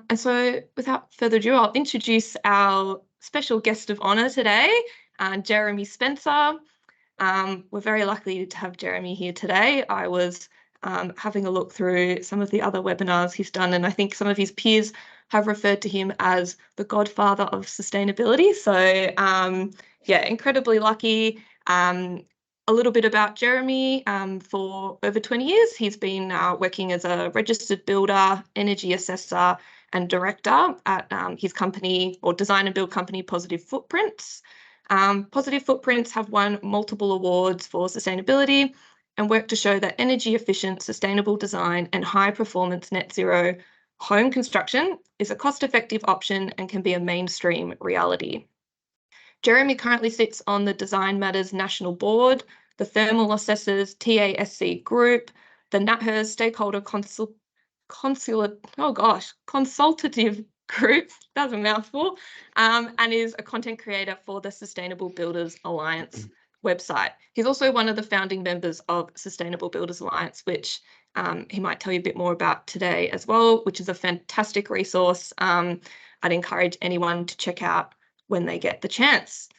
And so without further ado, I'll introduce our special guest of honour today, Jeremy Spencer. We're very lucky to have Jeremy here today. I was having a look through some of the other webinars he's done, and I think some of his peers have referred to him as the godfather of sustainability. So yeah, incredibly lucky. A little bit about Jeremy. For over 20 years, he's been working as a registered builder, energy assessor, and director at his company or design and build company, Positive Footprints. Positive Footprints have won multiple awards for sustainability and work to show that energy efficient, sustainable design and high performance net zero home construction is a cost-effective option and can be a mainstream reality. Jeremy currently sits on the Design Matters National Board, the Thermal Assessors TASC Group, the NatHERS Stakeholder Consultative Group, that's a mouthful, and is a content creator for the Sustainable Builders Alliance website. He's also one of the founding members of Sustainable Builders Alliance, which he might tell you a bit more about today as well, which is a fantastic resource I'd encourage anyone to check out when they get the chance.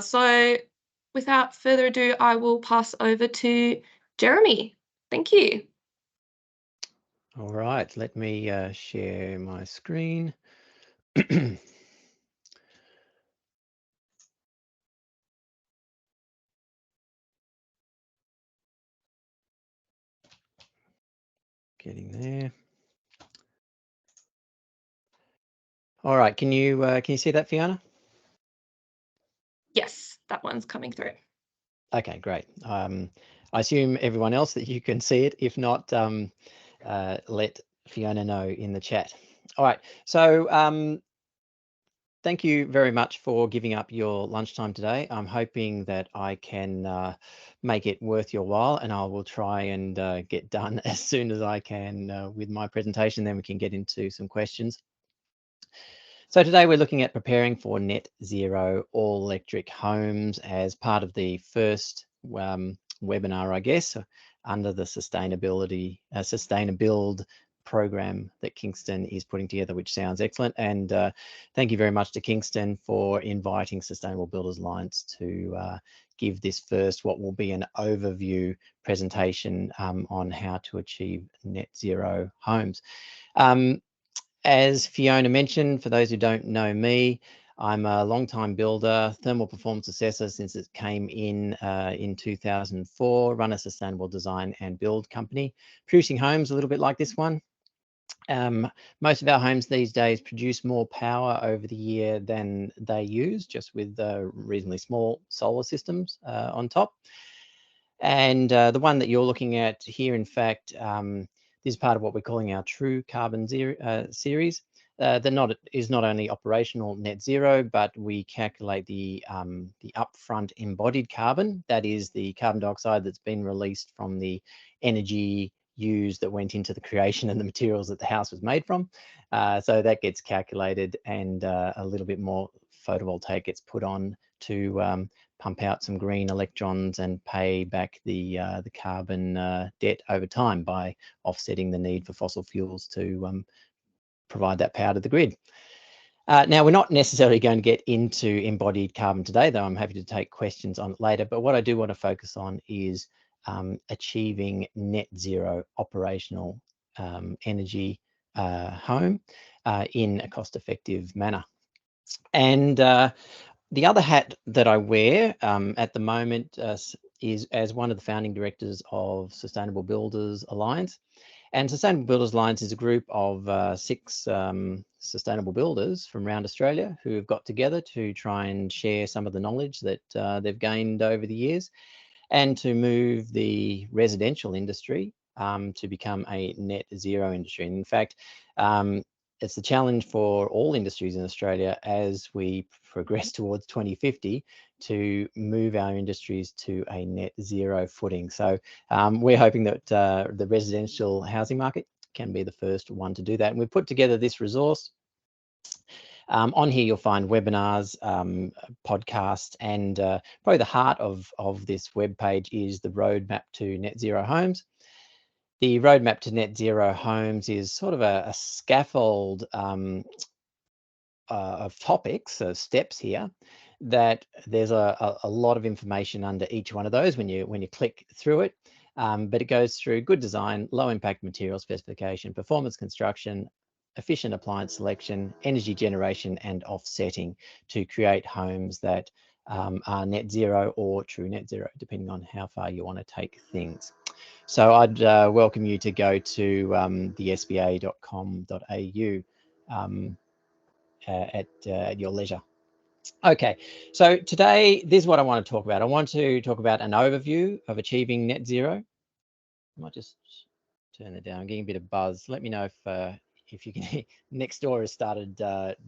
So without further ado, I will pass over to Jeremy. Thank you. All right, let me share my screen. Getting there. All right, can you see that, Fiona? Yes, that one's coming through. Okay, great. I assume everyone else that you can see it. If not, let Fiona know in the chat. All right, so thank you very much for giving up your lunchtime today. I'm hoping that I can make it worth your while, and I will try and get done as soon as I can with my presentation, then we can get into some questions. So today we're looking at preparing for net zero all electric homes as part of the first webinar, I guess, under the Sustainability program that Kingston is putting together, which sounds excellent. And thank you very much to Kingston for inviting Sustainable Builders Alliance to give this first, what will be an overview presentation on how to achieve net zero homes. As Fiona mentioned, for those who don't know me, I'm a long-time builder, thermal performance assessor since it came in 2004, run a sustainable design and build company, producing homes a little bit like this one. Most of our homes these days produce more power over the year than they use, just with reasonably small solar systems on top. And the one that you're looking at here, in fact, this is part of what we're calling our True Carbon series. That is not only operational net zero, but we calculate the upfront embodied carbon. That is the carbon dioxide that's been released from the energy used that went into the creation and the materials that the house was made from. So that gets calculated, and a little bit more photovoltaic gets put on to pump out some green electrons and pay back the carbon debt over time by offsetting the need for fossil fuels to provide that power to the grid. Now, we're not necessarily going to get into embodied carbon today, though I'm happy to take questions on it later. But what I do want to focus on is achieving net zero operational energy home in a cost-effective manner. And the other hat that I wear at the moment is as one of the founding directors of Sustainable Builders Alliance. And Sustainable Builders Alliance is a group of 6 sustainable builders from around Australia who have got together to try and share some of the knowledge that they've gained over the years, and to move the residential industry to become a net zero industry. And in fact, it's the challenge for all industries in Australia as we progress towards 2050 to move our industries to a net zero footing. So we're hoping that the residential housing market can be the first one to do that. And we've put together this resource. On here, you'll find webinars, podcasts, and probably the heart of this web page is the roadmap to net zero homes. The roadmap to net zero homes is sort of a scaffold of topics, steps here, that there's a lot of information under each one of those when you click through it. But it goes through good design, low impact material specification, performance construction, efficient appliance selection, energy generation, and offsetting to create homes that are net zero or true net zero, depending on how far you want to take things. So I'd welcome you to go to the sba.com.au at your leisure. Okay, so today, this is what I want to talk about. I want to talk about an overview of achieving net zero. I might just turn it down. I'm getting a bit of buzz. Let me know if you can. Next door has started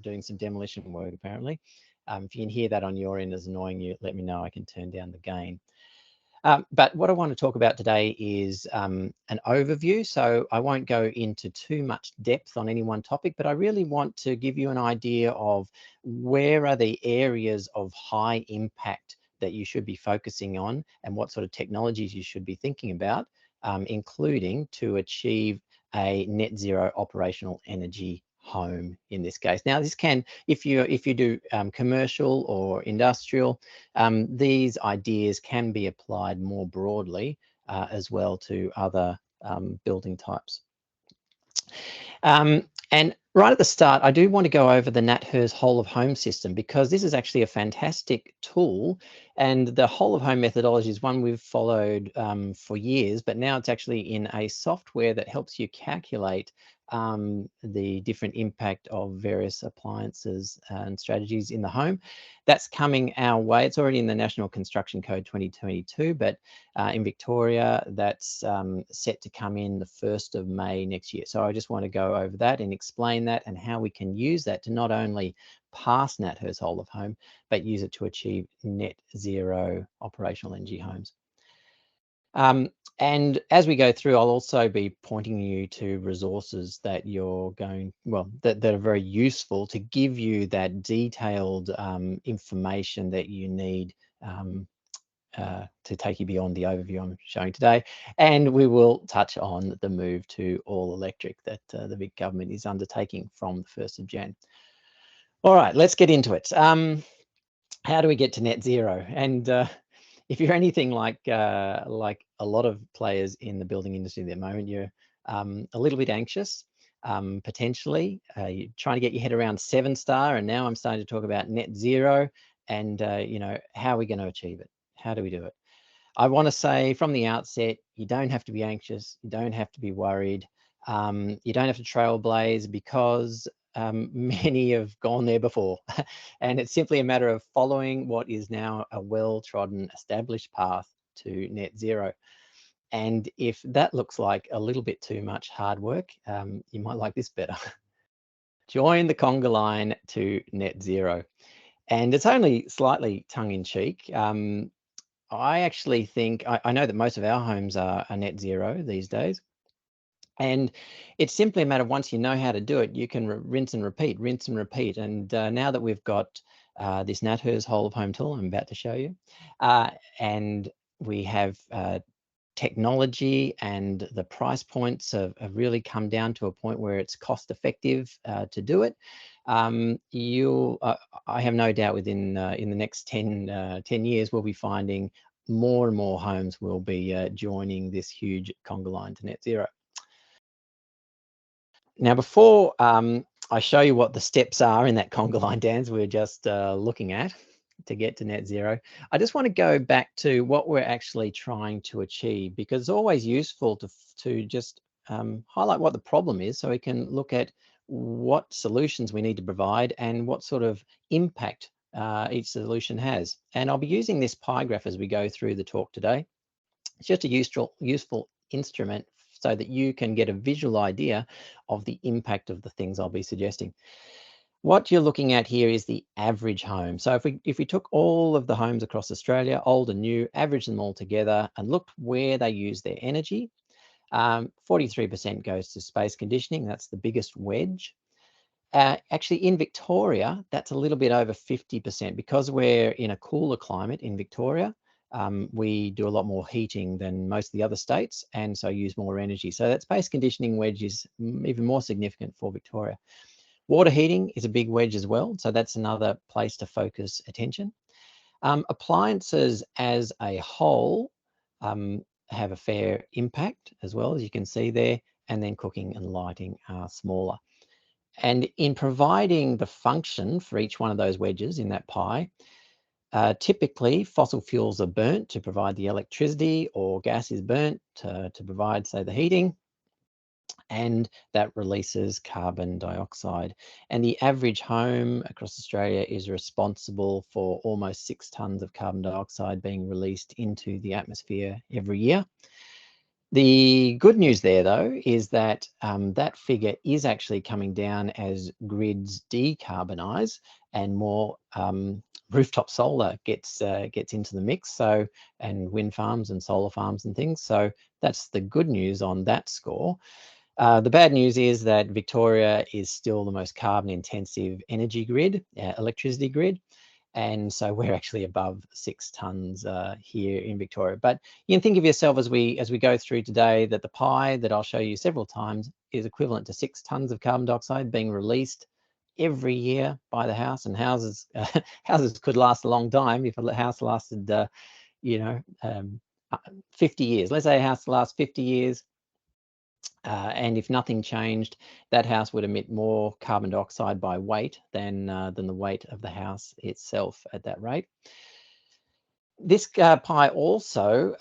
doing some demolition work, apparently. If you can hear that on your end is annoying you, let me know. I can turn down the gain. But what I want to talk about today is an overview. So I won't go into too much depth on any one topic, but I really want to give you an idea of where are the areas of high impact that you should be focusing on and what sort of technologies you should be thinking about, including to achieve a net zero operational energy home in this case. Now, this can, if you do commercial or industrial, these ideas can be applied more broadly as well to other building types. And right at the start, I do want to go over the NatHERS whole of home system, because this is actually a fantastic tool, and the whole of home methodology is one we've followed for years, but now it's actually in a software that helps you calculate the different impact of various appliances and strategies in the home. That's coming our way. It's already in the National Construction Code 2022, but in Victoria, that's set to come in the 1st of May next year. So I just want to go over that and explain that and how we can use that to not only pass NatHERS whole of home, but use it to achieve net zero operational energy homes. And as we go through, I'll also be pointing you to resources that you're going, well, that are very useful to give you that detailed information that you need to take you beyond the overview I'm showing today. And we will touch on the move to all electric that the big government is undertaking from the 1st of Jan. All right, let's get into it. How do we get to net zero? And if you're anything like a lot of players in the building industry at the moment, you're a little bit anxious, potentially. You're trying to get your head around 7-star, and now I'm starting to talk about net zero and you know, how are we going to achieve it? How do we do it? I want to say from the outset, you don't have to be anxious. You don't have to be worried. You don't have to trailblaze, because many have gone there before. And it's simply a matter of following what is now a well-trodden, established path to net zero. And if that looks like a little bit too much hard work, you might like this better. Join the conga line to net zero. And it's only slightly tongue-in-cheek. I actually think, I know that most of our homes are net zero these days. And it's simply a matter of, once you know how to do it, you can rinse and repeat, rinse and repeat. And now that we've got this NatHERS whole of home tool I'm about to show you, and we have technology, and the price points have really come down to a point where it's cost effective to do it, I have no doubt within in the next 10 years, we'll be finding more and more homes will be joining this huge conga line to net zero. Now, before I show you what the steps are in that conga line dance we're just looking at to get to net zero, I just want to go back to what we're actually trying to achieve, because it's always useful to just highlight what the problem is, so we can look at what solutions we need to provide and what sort of impact each solution has. And I'll be using this pie graph as we go through the talk today. It's just a useful instrument so that you can get a visual idea of the impact of the things I'll be suggesting. What you're looking at here is the average home. So if we took all of the homes across Australia, old and new, averaged them all together and looked where they use their energy, 43% goes to space conditioning. That's the biggest wedge. Actually, in Victoria, that's a little bit over 50%, because we're in a cooler climate in Victoria. we do a lot more heating than most of the other states, and so use more energy. So that space conditioning wedge is even more significant for Victoria. Water heating is a big wedge as well, so that's another place to focus attention. Appliances as a whole have a fair impact as well, as you can see there, and then cooking and lighting are smaller. And in providing the function for each one of those wedges in that pie, typically fossil fuels are burnt to provide the electricity, or gas is burnt to provide, say, the heating, and that releases carbon dioxide. And the average home across Australia is responsible for almost 6 tonnes of carbon dioxide being released into the atmosphere every year. The good news there, though, is that that figure is actually coming down as grids decarbonise and more rooftop solar gets into the mix. So, and wind farms and solar farms and things. So that's the good news on that score. The bad news is that Victoria is still the most carbon intensive energy grid, electricity grid. And so we're actually above 6 tonnes here in Victoria. But you can think of yourself as we go through today that the pie that I'll show you several times is equivalent to 6 tonnes of carbon dioxide being released every year by the house. And houses houses could last a long time if a house lasted, 50 years. Let's say a house lasts 50 years. And if nothing changed, that house would emit more carbon dioxide by weight than the weight of the house itself at that rate. This pie also,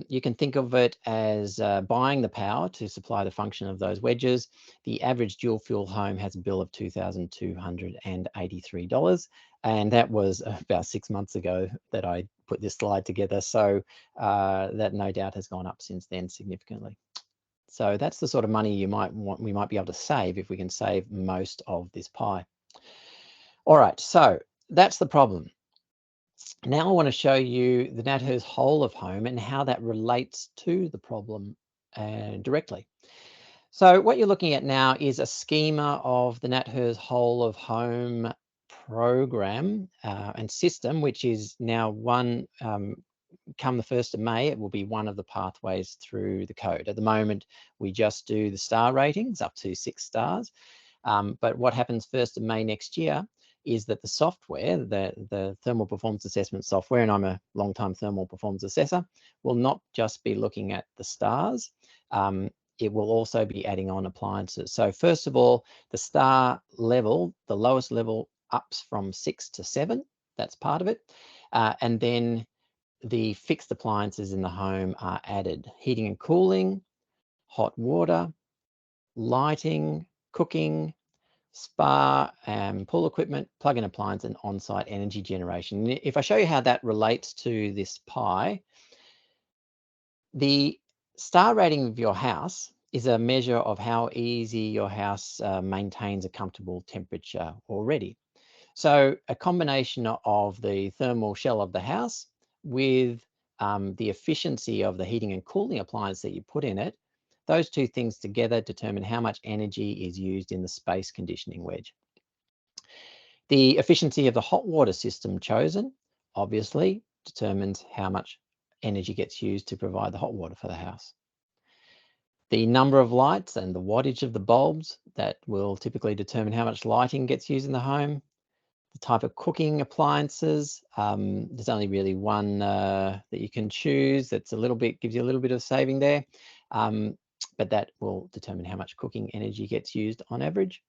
you can think of it as buying the power to supply the function of those wedges. The average dual fuel home has a bill of $2,283. And that was about 6 months ago that I put this slide together. So that no doubt has gone up since then significantly. So that's the sort of money we might be able to save if we can save most of this pie. All right, so that's the problem. Now I want to show you the NatHERS whole of home and how that relates to the problem directly. So what you're looking at now is a schema of the NatHERS whole of home program and system, which is now one come the 1st of May, it will be one of the pathways through the code. At the moment, we just do the star ratings up to 6 stars. But what happens 1st of May next year is that the software, the thermal performance assessment software, and I'm a long-time thermal performance assessor, will not just be looking at the stars. It will also be adding on appliances. So first of all, the star level, the lowest level ups from 6 to 7. That's part of it. And then the fixed appliances in the home are added: heating and cooling, hot water, lighting, cooking, spa, pool equipment, plug-in appliance, and on-site energy generation. If I show you how that relates to this pie, the star rating of your house is a measure of how easy your house maintains a comfortable temperature already. So a combination of the thermal shell of the house with the efficiency of the heating and cooling appliance that you put in it, those two things together determine how much energy is used in the space conditioning wedge. The efficiency of the hot water system chosen obviously determines how much energy gets used to provide the hot water for the house. The number of lights and the wattage of the bulbs, that will typically determine how much lighting gets used in the home. The type of cooking appliances, there's only really one that you can choose that's gives you a little bit of saving there, but that will determine how much cooking energy gets used on average.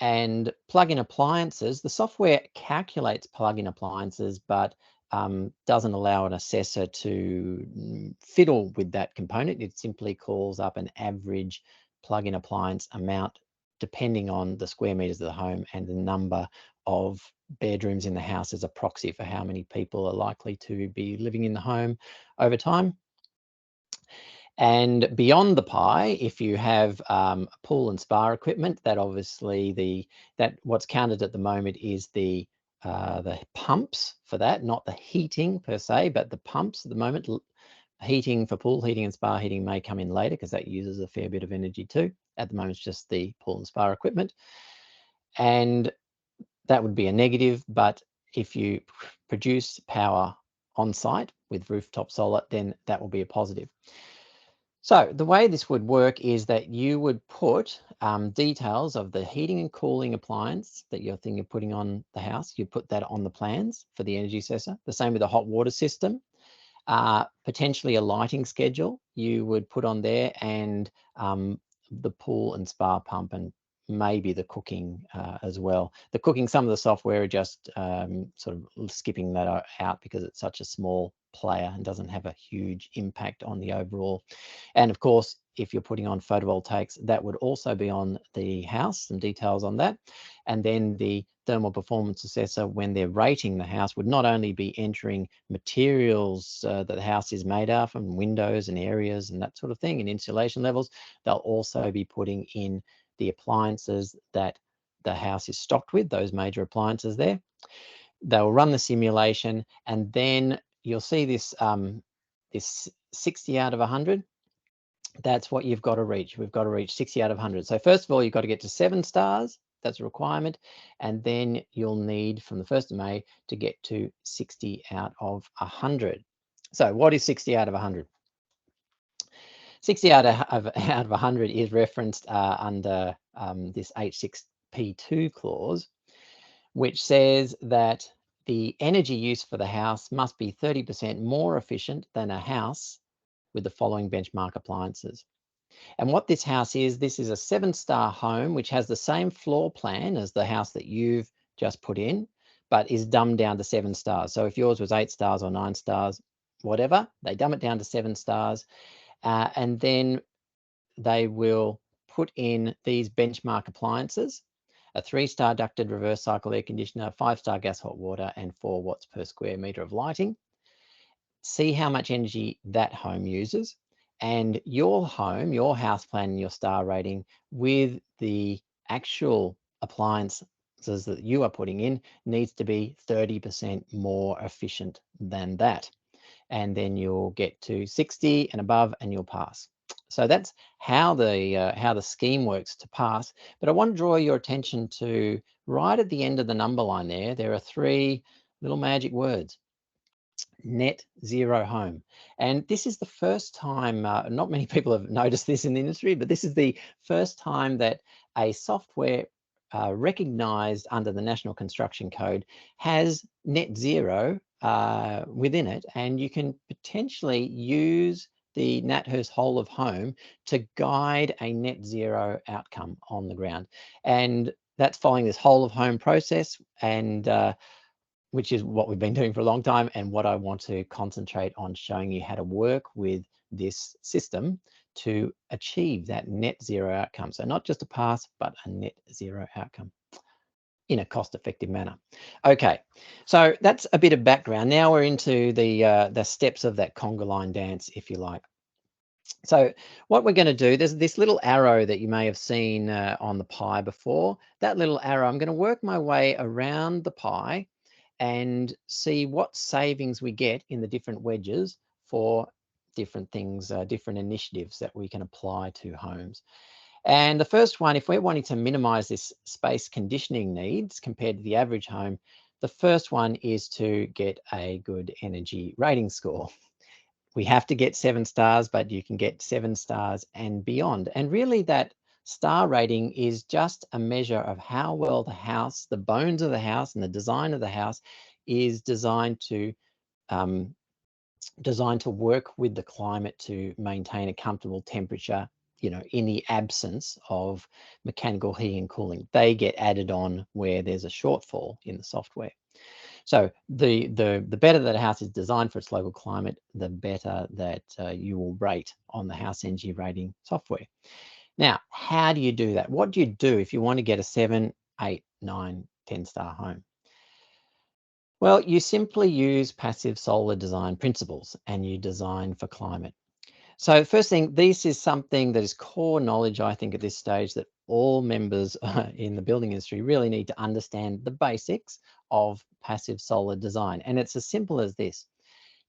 And plug-in appliances, the software calculates plug-in appliances, but doesn't allow an assessor to fiddle with that component. It simply calls up an average plug-in appliance amount depending on the square meters of the home and the number of bedrooms in the house as a proxy for how many people are likely to be living in the home over time. And beyond the pie, if you have pool and spa equipment, that obviously what's counted at the moment is the pumps for that, not the heating per se, but the pumps at the moment. Heating for pool heating and spa heating may come in later because that uses a fair bit of energy too. At the moment, it's just the pool and spa equipment. And that would be a negative, but if you produce power on site with rooftop solar, then that will be a positive. So the way this would work is that you would put details of the heating and cooling appliance that you're thinking of putting on the house. You put that on the plans for the energy assessor. The same with the hot water system. Potentially a lighting schedule you would put on there, and the pool and spa pump, and maybe the cooking as well. The cooking, some of the software are just sort of skipping that out because it's such a small player and doesn't have a huge impact on the overall. And of course, if you're putting on photovoltaics, that would also be on the house, some details on that. And then the thermal performance assessor, when they're rating the house, would not only be entering materials that the house is made of, and windows and areas and that sort of thing, and insulation levels, they'll also be putting in the appliances that the house is stocked with, those major appliances there. They'll run the simulation, and then you'll see this, this 60 out of 100. That's what you've got to reach. We've got to reach 60 out of 100. So first of all, you've got to get to 7 stars. That's a requirement. And then you'll need from the 1st of May to get to 60 out of 100. So what is 60 out of 100? 60 out of 100 is referenced under this H6P2 clause, which says that the energy use for the house must be 30% more efficient than a house with the following benchmark appliances. And what this house is, this is a 7-star home, which has the same floor plan as the house that you've just put in, but is dumbed down to 7 stars. So if yours was 8 stars or 9 stars, whatever, they dumb it down to 7 stars. And then they will put in these benchmark appliances: a 3-star ducted reverse cycle air conditioner, 5-star gas hot water, and 4 watts per square meter of lighting. See how much energy that home uses, and your home, your house plan, and your star rating with the actual appliances that you are putting in needs to be 30% more efficient than that. And then you'll get to 60 and above and you'll pass. So that's how the scheme works to pass. But I want to draw your attention to right at the end of the number line there are 3 little magic words: net zero home. And this is the first time, not many people have noticed this in the industry, but this is the first time that a software recognized under the National Construction Code has net zero within it. And you can potentially use the NatHERS whole of home to guide a net zero outcome on the ground. And that's following this whole of home process, and which is what we've been doing for a long time, and what I want to concentrate on showing you how to work with this system to achieve that net zero outcome. So not just a pass, but a net zero outcome in a cost-effective manner. Okay, so that's a bit of background. Now we're into the steps of that conga line dance, if you like. So what we're going to do, there's this little arrow that you may have seen on the pie before. That little arrow, I'm going to work my way around the pie and see what savings we get in the different wedges for different things, different initiatives that we can apply to homes. And the first one, if we're wanting to minimize this space conditioning needs compared to the average home, the first one is to get a good energy rating score. We have to get 7 stars, but you can get 7 stars and beyond. And really that star rating is just a measure of how well the house, the bones of the house and the design of the house is designed to work with the climate to maintain a comfortable temperature, you know, in the absence of mechanical heating and cooling. They get added on where there's a shortfall in the software. So the better that a house is designed for its local climate, the better that you will rate on the house energy rating software. Now, how do you do that? What do you do if you want to get a 7, 8, 9, 10-star home? Well, you simply use passive solar design principles and you design for climate. So first thing, this is something that is core knowledge, I think, at this stage, that all members in the building industry really need to understand the basics of passive solar design. And it's as simple as this.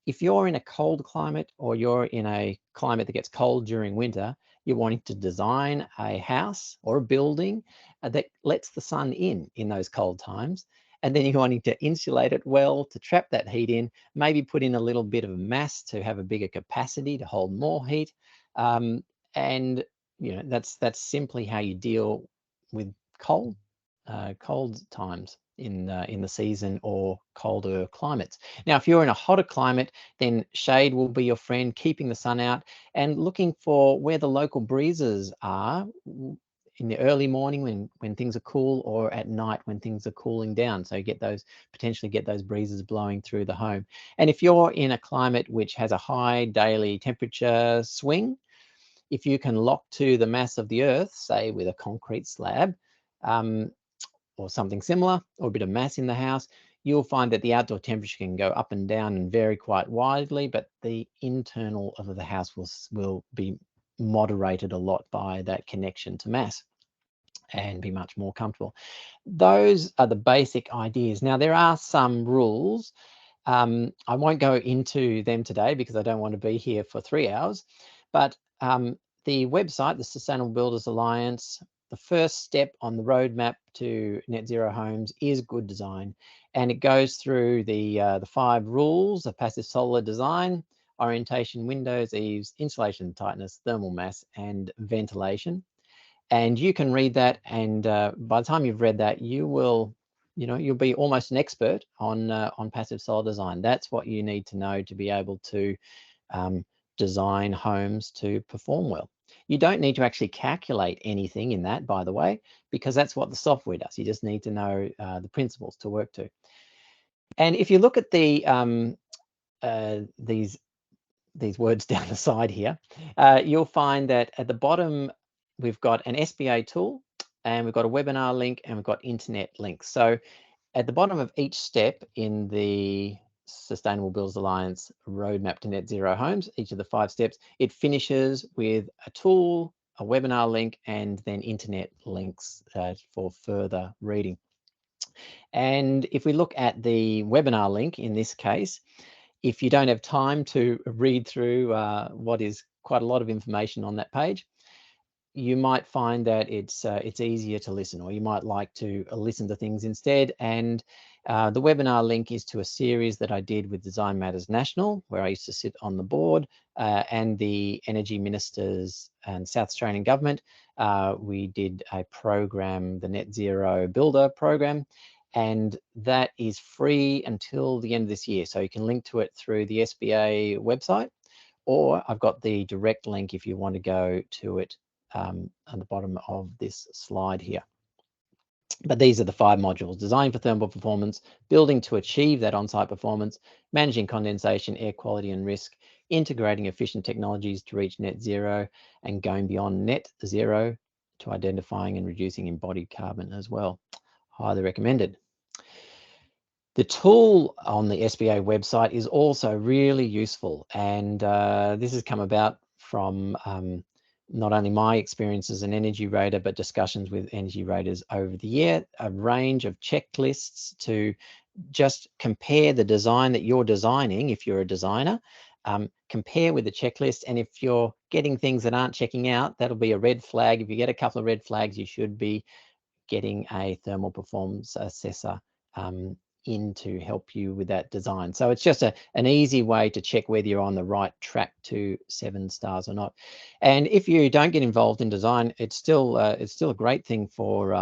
If you're in a cold climate or you're in a climate that gets cold during winter, you're wanting to design a house or a building that lets the sun in those cold times. and then you're wanting to insulate it well to trap that heat in, maybe put in a little bit of mass to have a bigger capacity to hold more heat. And you know, that's simply how you deal with cold times in the season or colder climates. Now, if you're in a hotter climate, then shade will be your friend, keeping the sun out and looking for where the local breezes are in the early morning when things are cool, or at night when things are cooling down. So you get those, potentially get those breezes blowing through the home. And if you're in a climate which has a high daily temperature swing, if you can lock to the mass of the earth, say with a concrete slab, or something similar, or a bit of mass in the house, you'll find that the outdoor temperature can go up and down and vary quite widely, but the internal of the house will be moderated a lot by that connection to mass and be much more comfortable. Those are the basic ideas. Now, there are some rules. I won't go into them today because I don't want to be here for 3 hours, but the website, the Sustainable Builders Alliance, the first step on the roadmap to net zero homes is good design. And it goes through the 5 rules of passive solar design: orientation, windows, eaves, insulation, tightness, thermal mass, and ventilation. And you can read that, and by the time you've read that, you'll be almost an expert on passive solar design. That's what you need to know to be able to design homes to perform well. You don't need to actually calculate anything in that, by the way, because that's what the software does. You just need to know the principles to work to. And if you look at the these words down the side here, you'll find that at the bottom we've got an SBA tool, and we've got a webinar link, and we've got internet links. So at the bottom of each step in the Sustainable Builders Alliance roadmap to net zero homes, each of the 5 steps, it finishes with a tool, a webinar link, and then internet links for further reading. And if we look at the webinar link in this case, if you don't have time to read through what is quite a lot of information on that page, you might find that it's easier to listen, or you might like to listen to things instead. And the webinar link is to a series that I did with Design Matters National, where I used to sit on the board, and the Energy Ministers and South Australian Government. We did a program, the Net Zero Builder program, and that is free until the end of this year. So you can link to it through the SBA website, or I've got the direct link if you want to go to it on the bottom of this slide here. But these are the 5 modules: design for thermal performance, building to achieve that on-site performance, managing condensation, air quality and risk, integrating efficient technologies to reach net zero, and going beyond net zero to identifying and reducing embodied carbon as well. Highly recommended. The tool on the SBA website is also really useful, and this has come about from not only my experience as an energy rater, but discussions with energy raters over the year, a range of checklists to just compare the design that you're designing. If you're a designer, compare with the checklist, and if you're getting things that aren't checking out, that'll be a red flag. If you get a couple of red flags, you should be getting a thermal performance assessor in to help you with that design. So it's just an easy way to check whether you're on the right track to 7 stars or not. And if you don't get involved in design, it's still a great thing for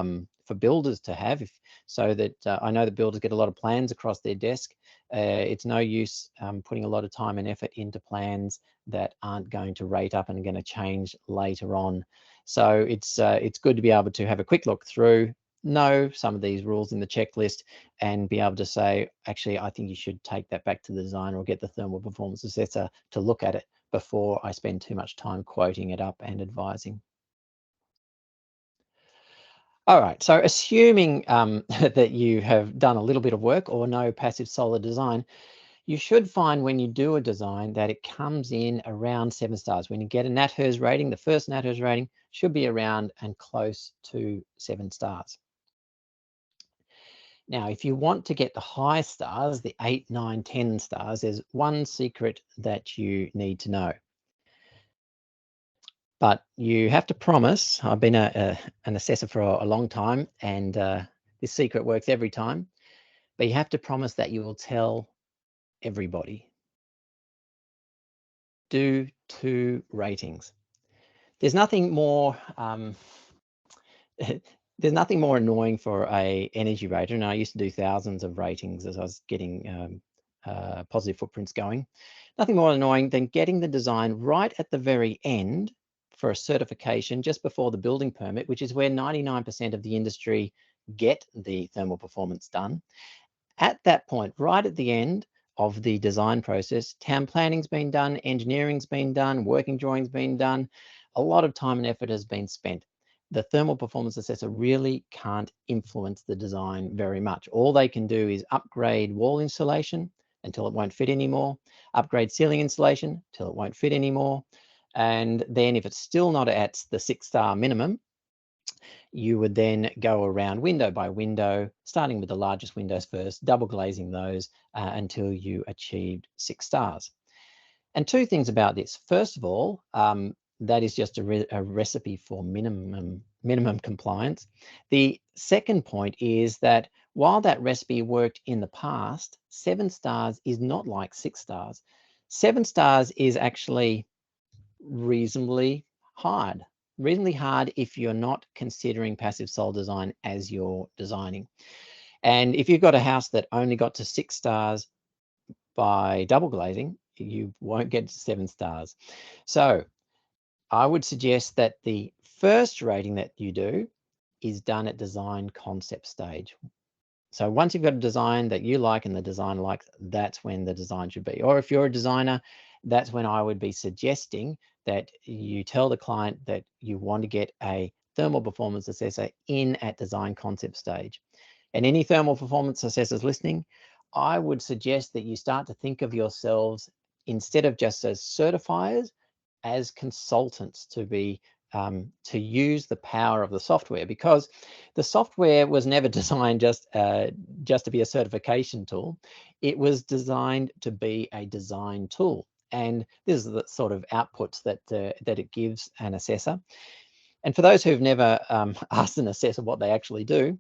builders to have, so that I know that builders get a lot of plans across their desk. It's no use putting a lot of time and effort into plans that aren't going to rate up and are going to change later on. So it's good to be able to have a quick look through, know some of these rules in the checklist, and be able to say, actually, I think you should take that back to the designer or get the thermal performance assessor to look at it before I spend too much time quoting it up and advising. All right, so assuming that you have done a little bit of work or know passive solar design, you should find when you do a design that it comes in around 7 stars. When you get a NatHERS rating, the first NatHERS rating should be around and close to 7 stars. Now, if you want to get the high stars, the 8, 9, 10 stars, there's one secret that you need to know. But you have to promise. I've been an assessor for a long time, and this secret works every time. but you have to promise that you will tell everybody. Do 2 ratings. There's nothing more there's nothing more annoying for a energy rater, and I used to do thousands of ratings as I was getting positive footprints going. Nothing more annoying than getting the design right at the very end for a certification just before the building permit, which is where 99% of the industry get the thermal performance done. At that point, right at the end of the design process, town planning's been done, engineering's been done, working drawings been done, a lot of time and effort has been spent. The thermal performance assessor really can't influence the design very much. All they can do is upgrade wall insulation until it won't fit anymore, upgrade ceiling insulation till it won't fit anymore. And then if it's still not at the 6-star minimum, you would then go around window by window, starting with the largest windows first, double glazing those until you achieved 6 stars. And 2 things about this. First of all, that is just a recipe for minimum compliance. The second point is that while that recipe worked in the past, 7 stars is not like 6 stars. 7 stars is actually reasonably hard if you're not considering passive solar design as you're designing. And if you've got a house that only got to 6 stars by double glazing, you won't get to 7 stars. So I would suggest that the first rating that you do is done at design concept stage. So once you've got a design that you like and the designer likes, that's when the design should be. Or if you're a designer, that's when I would be suggesting that you tell the client that you want to get a thermal performance assessor in at design concept stage. And any thermal performance assessors listening, I would suggest that you start to think of yourselves, instead of just as certifiers, as consultants to use the power of the software, because the software was never designed just to be a certification tool. It was designed to be a design tool. And this is the sort of outputs that it gives an assessor. And for those who've never asked an assessor what they actually do,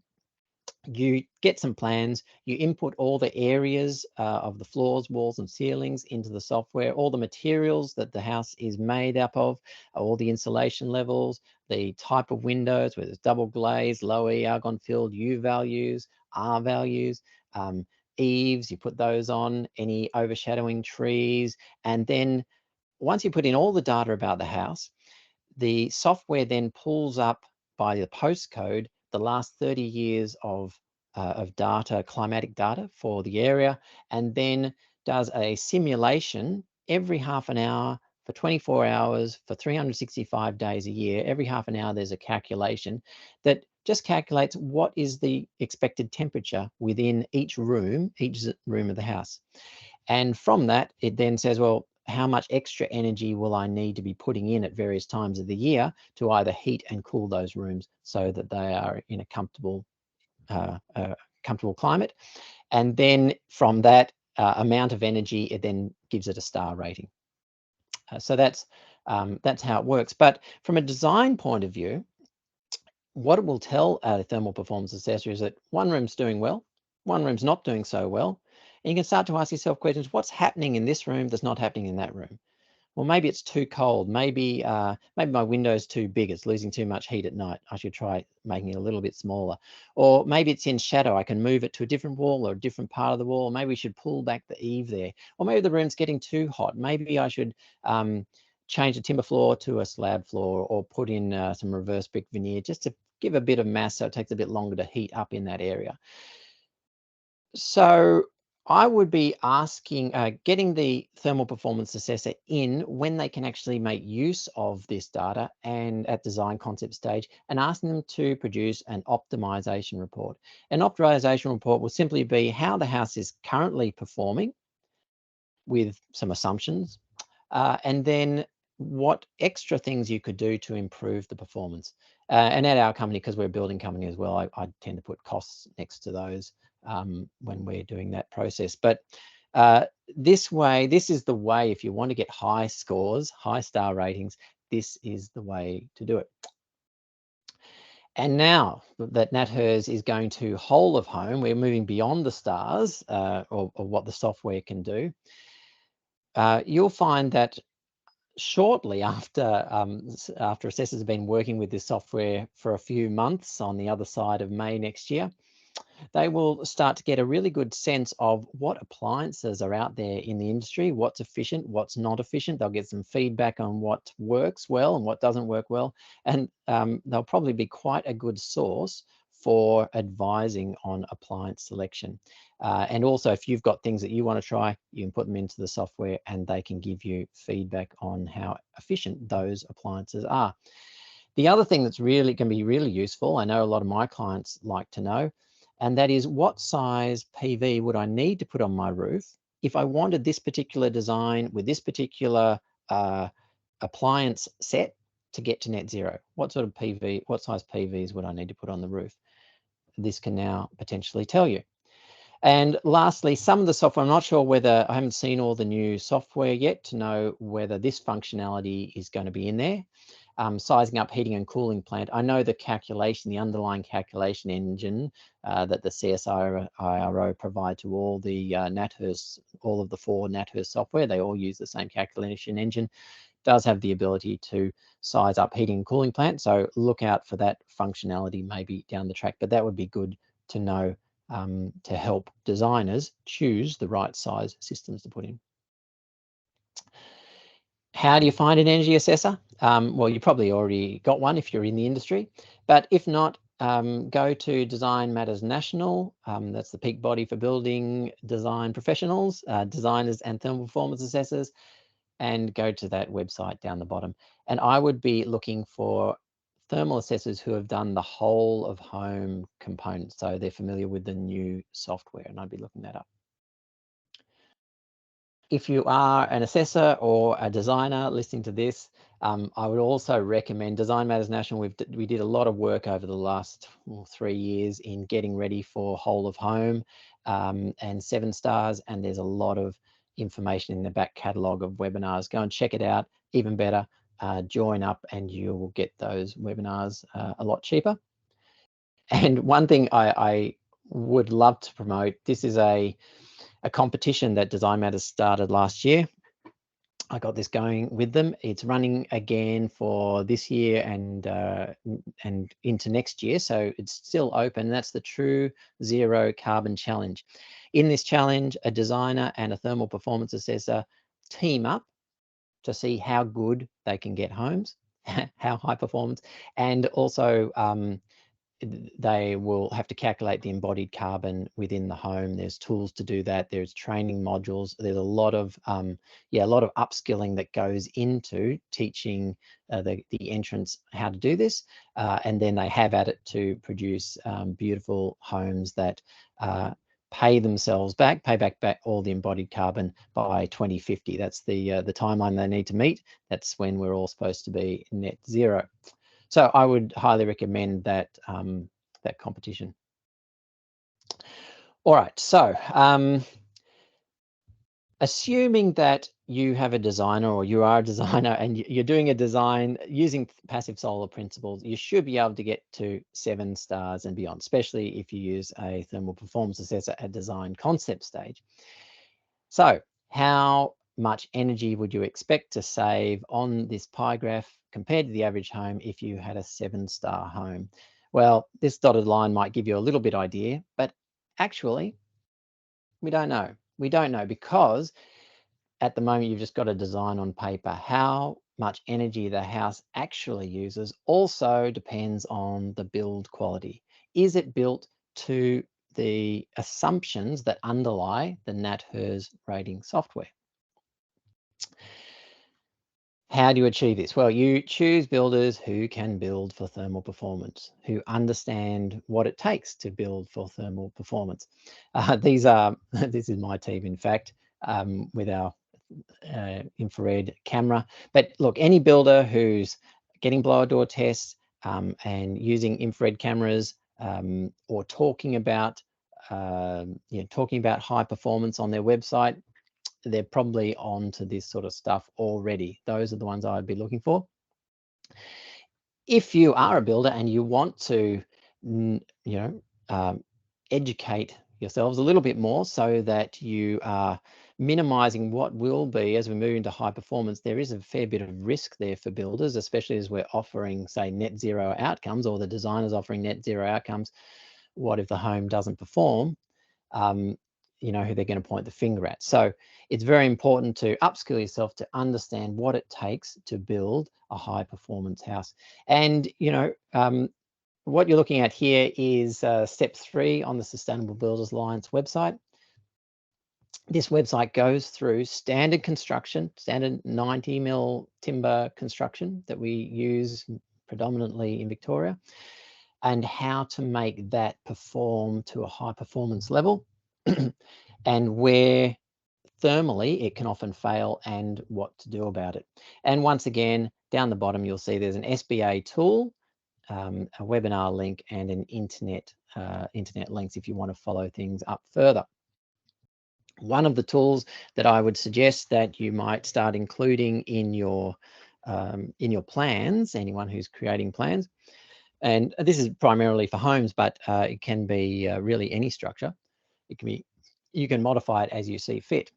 you get some plans, you input all the areas of the floors, walls and ceilings into the software, all the materials that the house is made up of, all the insulation levels, the type of windows, whether it's double glazed, low E, argon filled, U values, R values, eaves, you put those on, any overshadowing trees. And then once you put in all the data about the house, the software then pulls up by the postcode the last 30 years of data, climatic data for the area, and then does a simulation every half an hour for 24 hours for 365 days a year. Every half an hour, there's a calculation that just calculates what is the expected temperature within each room of the house. And from that, it then says, well, how much extra energy will I need to be putting in at various times of the year to either heat and cool those rooms so that they are in a comfortable climate. And then from that amount of energy, it then gives it a star rating. So that's how it works. But from a design point of view, what it will tell a thermal performance assessor is that one room's doing well, one room's not doing so well. And you can start to ask yourself questions: what's happening in this room that's not happening in that room? Well, maybe it's too cold. Maybe my window's too big. It's losing too much heat at night. I should try making it a little bit smaller. Or maybe it's in shadow. I can move it to a different wall or a different part of the wall. Maybe we should pull back the eave there. Or maybe the room's getting too hot. Maybe I should change the timber floor to a slab floor, or put in some reverse brick veneer just to give a bit of mass so it takes a bit longer to heat up in that area. So I would be asking, getting the thermal performance assessor in when they can actually make use of this data and at design concept stage, and asking them to produce an optimization report. An optimization report will simply be how the house is currently performing with some assumptions, and then what extra things you could do to improve the performance. And at our company, because we're a building company as well, I tend to put costs next to those when we're doing that process. But this is the way, if you want to get high scores, high star ratings, this is the way to do it. And now that NatHERS is going to whole of home, we're moving beyond the stars or what the software can do. You'll find that shortly after assessors have been working with this software for a few months on the other side of May next year, they will start to get a really good sense of what appliances are out there in the industry, what's efficient, what's not efficient. They'll get some feedback on what works well and what doesn't work well. And they'll probably be quite a good source for advising on appliance selection. And also, if you've got things that you want to try, you can put them into the software and they can give you feedback on how efficient those appliances are. The other thing that's really going to be really useful, I know a lot of my clients like to know, and that is what size PV would I need to put on my roof if I wanted this particular design with this particular appliance set to get to net zero? What sort of PV, what size PVs would I need to put on the roof? This can now potentially tell you. And lastly, some of the software, I'm not sure whether, I haven't seen all the new software yet to know whether this functionality is going to be in there. Sizing up heating and cooling plant. I know the calculation, the underlying calculation engine that the CSIRO provide to all the NatHERS, all of the 4 NatHERS software, they all use the same calculation engine, does have the ability to size up heating and cooling plant. So look out for that functionality maybe down the track, but that would be good to know to help designers choose the right size systems to put in. How do you find an energy assessor? Well, you probably already got one if you're in the industry, but if not, go to Design Matters National. That's the peak body for building design professionals, designers and thermal performance assessors, and go to that website down the bottom. And I would be looking for thermal assessors who have done the whole of home components. So they're familiar with the new software, and I'd be looking that up. If you are an assessor or a designer listening to this, I would also recommend Design Matters National. We did a lot of work over the last 3 years in getting ready for whole of home and 7 stars, and there's a lot of information in the back catalogue of webinars. Go and check it out. Even better, join up and you will get those webinars a lot cheaper. And one thing I would love to promote, this is a competition that Design Matters started last year. I got this going with them. It's running again for this year and into next year, so it's still open. That's the True Zero Carbon Challenge. In this challenge, a designer and a thermal performance assessor team up to see how good they can get homes, how high performance, and also they will have to calculate the embodied carbon within the home. There's tools to do that. There's training modules. There's a lot of upskilling that goes into teaching the entrants how to do this, and then they have at it to produce beautiful homes that pay themselves back, pay back all the embodied carbon by 2050. That's the timeline they need to meet. That's when we're all supposed to be net zero. So I would highly recommend that that competition. All right, so assuming that you have a designer or you are a designer and you're doing a design using passive solar principles, you should be able to get to 7 stars and beyond, especially if you use a thermal performance assessor at design concept stage. So how much energy would you expect to save on this pie graph compared to the average home if you had a 7-star home? Well, this dotted line might give you a little bit idea, but actually, we don't know. We don't know because at the moment you've just got a design on paper. How much energy the house actually uses also depends on the build quality. Is it built to the assumptions that underlie the NatHERS rating software? How do you achieve this? Well, you choose builders who can build for thermal performance, who understand what it takes to build for thermal performance. This is my team, in fact, with our infrared camera. But look, any builder who's getting blower door tests and using infrared cameras or talking about high performance on their website, they're probably on to this sort of stuff already. Those are the ones I would be looking for. If you are a builder and you want to, educate yourselves a little bit more so that you are minimizing what will be, as we move into high performance, there is a fair bit of risk there for builders, especially as we're offering, say, net zero outcomes, or the designer's offering net zero outcomes. What if the home doesn't perform? You know who they're going to point the finger at. So it's very important to upskill yourself to understand what it takes to build a high performance house. And what you're looking at here is step 3 on the Sustainable Builders Alliance website. This website goes through standard construction, standard 90 mil timber construction that we use predominantly in Victoria, and how to make that perform to a high performance level and where thermally it can often fail and what to do about it. And once again, down the bottom, you'll see there's an SBA tool, a webinar link, and an internet links if you want to follow things up further. One of the tools that I would suggest that you might start including in your plans, anyone who's creating plans, and this is primarily for homes, but it can be really any structure. It can be, you can modify it as you see fit.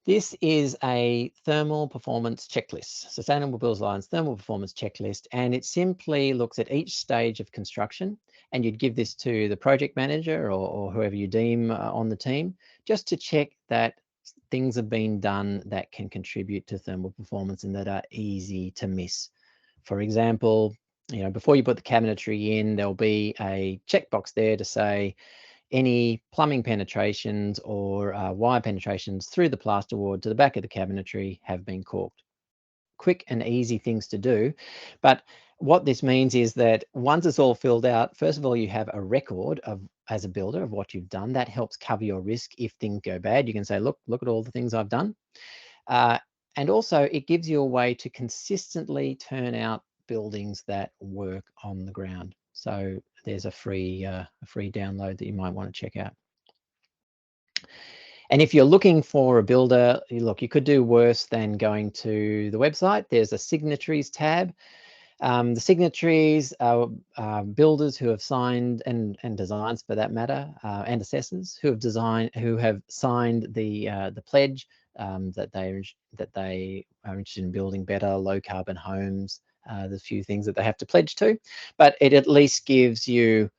This is a thermal performance checklist, Sustainable Builders Alliance thermal performance checklist, and it simply looks at each stage of construction, and you'd give this to the project manager or whoever you deem on the team, just to check that things have been done that can contribute to thermal performance and that are easy to miss. For example, before you put the cabinetry in, there'll be a checkbox there to say, any plumbing penetrations or wire penetrations through the plasterboard to the back of the cabinetry have been caulked. Quick and easy things to do. But what this means is that once it's all filled out, first of all, you have a record of, as a builder, of what you've done. That helps cover your risk if things go bad. You can say, look at all the things I've done. And also it gives you a way to consistently turn out buildings that work on the ground. So there's a free download that you might want to check out. And if you're looking for a builder, look, you could do worse than going to the website. There's a signatories tab. The signatories are builders who have signed, and designs for that matter, and assessors who have signed the pledge that they are interested in building better low carbon homes. There's a few things that they have to pledge to, but it at least gives you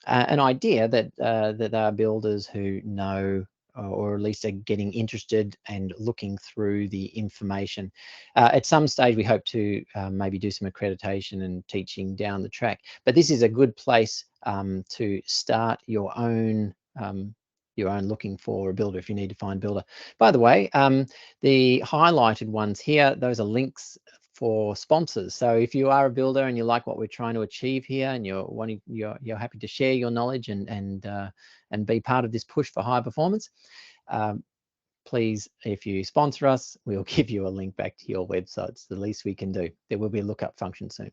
an idea that that there are builders who know, or at least are getting interested and looking through the information. At some stage, we hope to maybe do some accreditation and teaching down the track. But this is a good place to start your own looking for a builder if you need to find a builder. By the way, the highlighted ones here, those are links for sponsors. So if you are a builder and you like what we're trying to achieve here, and you're happy to share your knowledge and be part of this push for high performance, please, if you sponsor us, we'll give you a link back to your website. It's the least we can do. There will be a lookup function soon.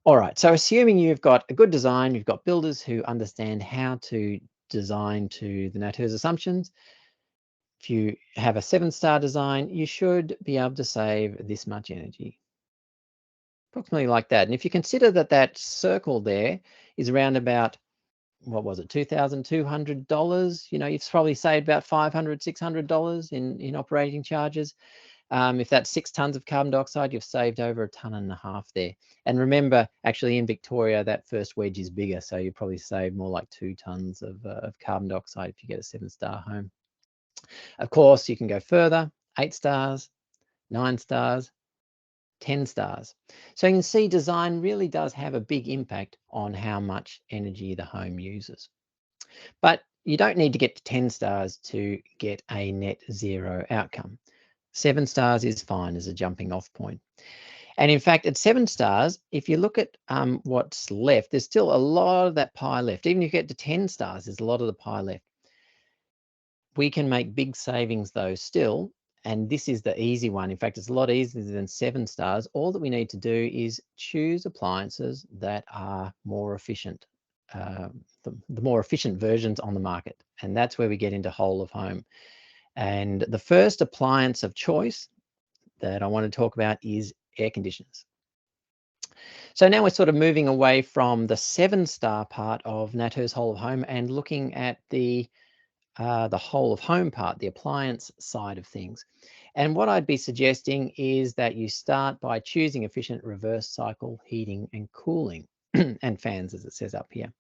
All right, so assuming you've got a good design, you've got builders who understand how to design to the NatHERS assumptions. If you have a 7-star design, you should be able to save this much energy. Approximately like that. And if you consider that that circle there is around about, what was it, $2,200, you've probably saved about $500, $600 in operating charges. If that's 6 tons of carbon dioxide, you've saved over 1.5 tons there. And remember, actually in Victoria, that first wedge is bigger, so you probably save more like 2 tons of carbon dioxide if you get a 7-star home. Of course, you can go further, 8 stars, 9 stars, 10 stars. So you can see design really does have a big impact on how much energy the home uses. But you don't need to get to 10 stars to get a net zero outcome. 7 stars is fine as a jumping off point. And in fact, at 7 stars, if you look at what's left, there's still a lot of that pie left. Even if you get to 10 stars, there's a lot of the pie left. We can make big savings though still, and this is the easy one. In fact, it's a lot easier than 7 stars. All that we need to do is choose appliances that are more efficient, the more efficient versions on the market. And that's where we get into whole of home. And the first appliance of choice that I want to talk about is air conditioners. So now we're sort of moving away from the 7-star part of NatHERS whole of home and looking at the whole of home part, the appliance side of things. And what I'd be suggesting is that you start by choosing efficient reverse cycle heating and cooling and fans, as it says up here.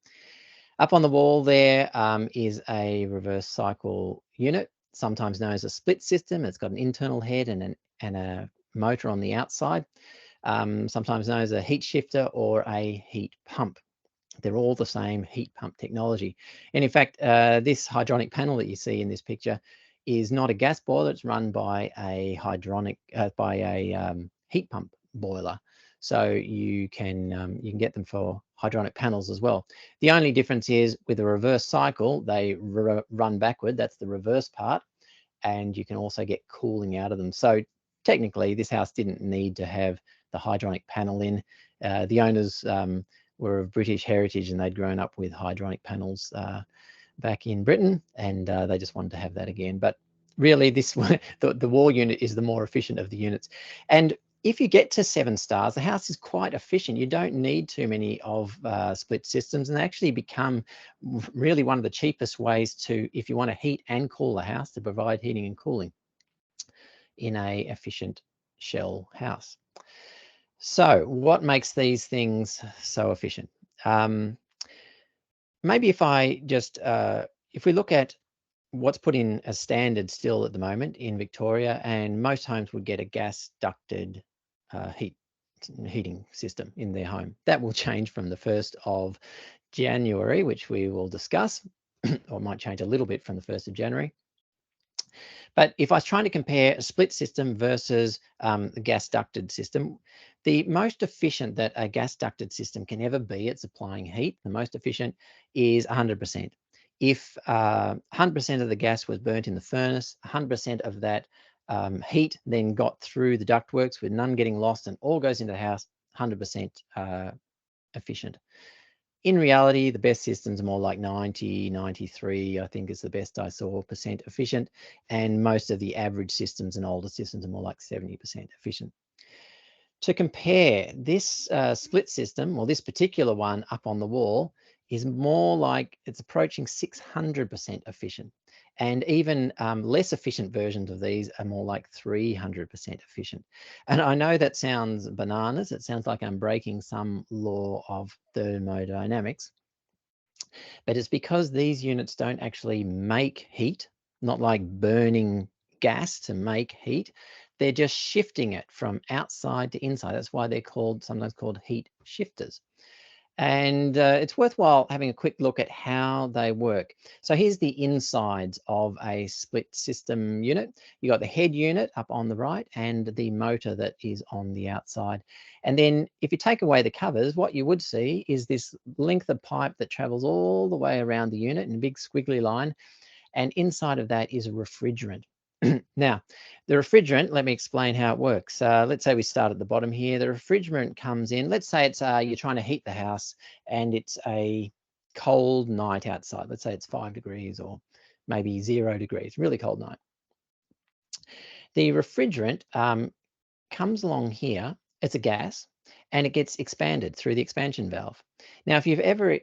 Up on the wall there is a reverse cycle unit, sometimes known as a split system. It's got an internal head and a motor on the outside, sometimes known as a heat shifter or a heat pump. They're all the same heat pump technology. And in fact, this hydronic panel that you see in this picture is not a gas boiler. It's run by a heat pump boiler. So you can get them for hydronic panels as well. The only difference is with a reverse cycle, they run backward. That's the reverse part. And you can also get cooling out of them. So technically, this house didn't need to have the hydronic panel in. The owners were of British heritage and they'd grown up with hydronic panels back in Britain, and they just wanted to have that again. But really, this the wall unit is the more efficient of the units. And if you get to 7 stars, the house is quite efficient. You don't need too many of split systems, and they actually become really one of the cheapest ways to, if you want to heat and cool the house, to provide heating and cooling in a efficient shell house. So what makes these things so efficient? Maybe if I just, if we look at what's put in as standard still at the moment in Victoria, and most homes would get a gas ducted heating system in their home. That will change from the 1st of January, which we will discuss, or might change a little bit from the 1st of January. But if I was trying to compare a split system versus the gas ducted system, the most efficient that a gas ducted system can ever be at supplying heat, the most efficient is 100%. If 100% of the gas was burnt in the furnace, 100% of that heat then got through the ductworks with none getting lost and all goes into the house, 100% efficient. In reality, the best systems are more like 90, 93, I think is the best I saw, % efficient. And most of the average systems and older systems are more like 70% efficient. To compare, this split system, or this particular one up on the wall, is more like, it's approaching 600% efficient. And even less efficient versions of these are more like 300% efficient. And I know that sounds bananas. It sounds like I'm breaking some law of thermodynamics. But it's because these units don't actually make heat, not like burning gas to make heat. They're just shifting it from outside to inside. That's why they're sometimes called heat shifters. And it's worthwhile having a quick look at how they work. So here's the insides of a split system unit. You got the head unit up on the right and the motor that is on the outside. And then if you take away the covers, what you would see is this length of pipe that travels all the way around the unit in a big squiggly line. And inside of that is a refrigerant. Now, the refrigerant, let me explain how it works. Let's say we start at the bottom here. The refrigerant comes in. Let's say it's you're trying to heat the house and it's a cold night outside. Let's say it's 5 degrees or maybe 0 degrees, really cold night. The refrigerant comes along here. It's a gas and it gets expanded through the expansion valve. Now, if you've ever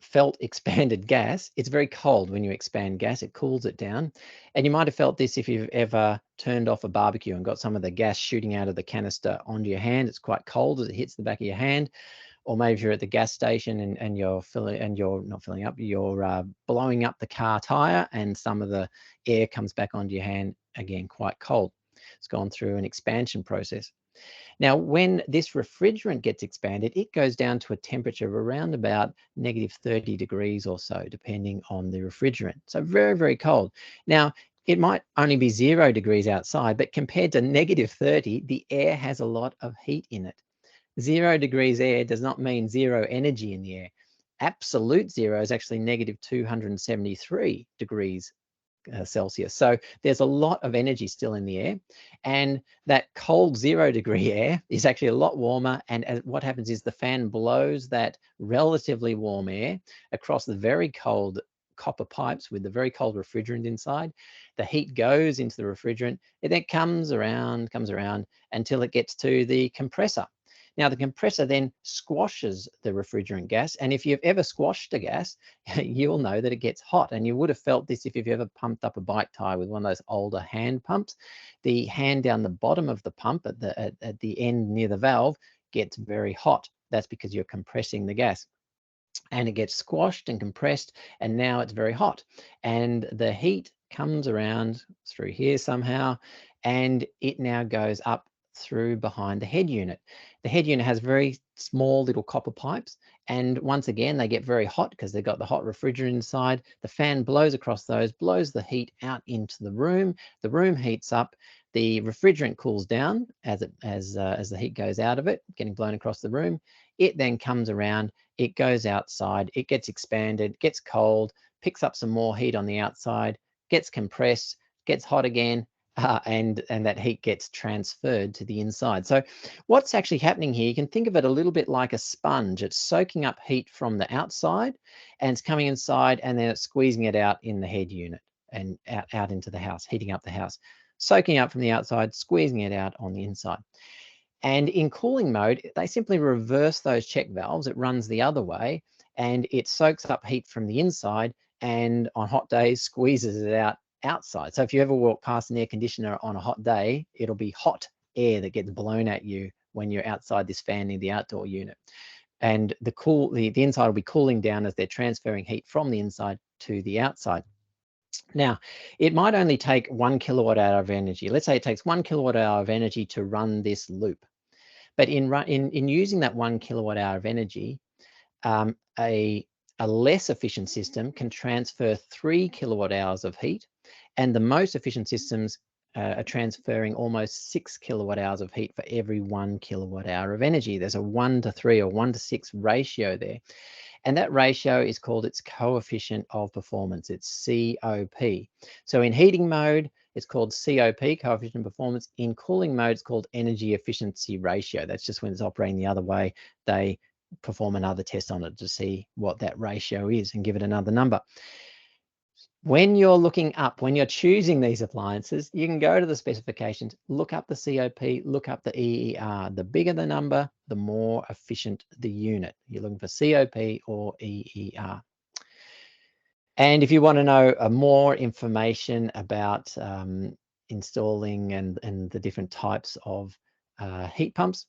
felt expanded gas, it's very cold when you expand gas. It cools it down. And you might have felt this if you've ever turned off a barbecue and got some of the gas shooting out of the canister onto your hand. It's quite cold as it hits the back of your hand. Or maybe if you're at the gas station and you're blowing up the car tire and some of the air comes back onto your hand, again, quite cold. It's gone through an expansion process. Now, when this refrigerant gets expanded, it goes down to a temperature of around about -30 degrees or so, depending on the refrigerant. So very, very cold. Now, it might only be 0 degrees outside, but compared to -30, the air has a lot of heat in it. 0 degrees air does not mean zero energy in the air. Absolute zero is actually -273 degrees Celsius. So there's a lot of energy still in the air, and that cold 0 degree air is actually a lot warmer. And what happens is the fan blows that relatively warm air across the very cold copper pipes with the very cold refrigerant inside. The heat goes into the refrigerant. It then comes around until it gets to the compressor. Now the compressor then squashes the refrigerant gas, and if you've ever squashed a gas, you'll know that it gets hot, and you would have felt this if you've ever pumped up a bike tire with one of those older hand pumps. The hand down the bottom of the pump at the end near the valve gets very hot. That's because you're compressing the gas, and it gets squashed and compressed, and now it's very hot, and the heat comes around through here somehow, and it now goes up through behind the head unit. The head unit has very small little copper pipes, and once again they get very hot because they've got the hot refrigerant inside. The fan blows across those, blows the heat out into the room heats up, the refrigerant cools down as the heat goes out of it, getting blown across the room. It then comes around, it goes outside, it gets expanded, gets cold, picks up some more heat on the outside, gets compressed, gets hot again, and that heat gets transferred to the inside. So what's actually happening here, you can think of it a little bit like a sponge. It's soaking up heat from the outside, and it's coming inside, and then it's squeezing it out in the head unit and out into the house, heating up the house. Soaking up from the outside, squeezing it out on the inside. And in cooling mode, they simply reverse those check valves. It runs the other way, and it soaks up heat from the inside, and on hot days squeezes it out outside. So if you ever walk past an air conditioner on a hot day, it'll be hot air that gets blown at you when you're outside this fan in the outdoor unit. And the inside will be cooling down as they're transferring heat from the inside to the outside. Now, it might only take 1 kilowatt hour of energy. Let's say it takes 1 kilowatt hour of energy to run this loop. But in using that 1 kilowatt hour of energy, a less efficient system can transfer 3 kilowatt hours of heat, and the most efficient systems are transferring almost 6 kilowatt hours of heat for every 1 kilowatt hour of energy. There's a 1 to 3 or 1 to 6 ratio there. And that ratio is called its coefficient of performance. It's COP. So in heating mode, it's called COP, coefficient of performance. In cooling mode, it's called energy efficiency ratio. That's just when it's operating the other way. They perform another test on it to see what that ratio is and give it another number. When you're looking up, when you're choosing these appliances, you can go to the specifications, look up the COP, look up the EER. The bigger the number, the more efficient the unit. You're looking for COP or EER. And if you want to know more information about installing and the different types of heat pumps,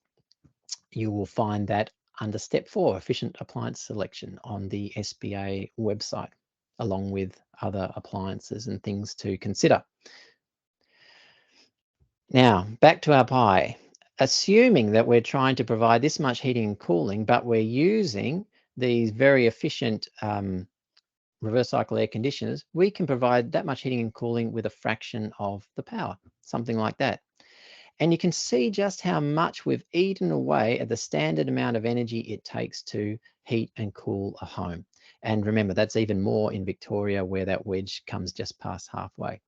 you will find that under step 4, efficient appliance selection, on the SBA website, along with other appliances and things to consider. Now, back to our pie. Assuming that we're trying to provide this much heating and cooling, but we're using these very efficient reverse cycle air conditioners, we can provide that much heating and cooling with a fraction of the power, something like that. And you can see just how much we've eaten away at the standard amount of energy it takes to heat and cool a home. And remember, that's even more in Victoria, where that wedge comes just past halfway.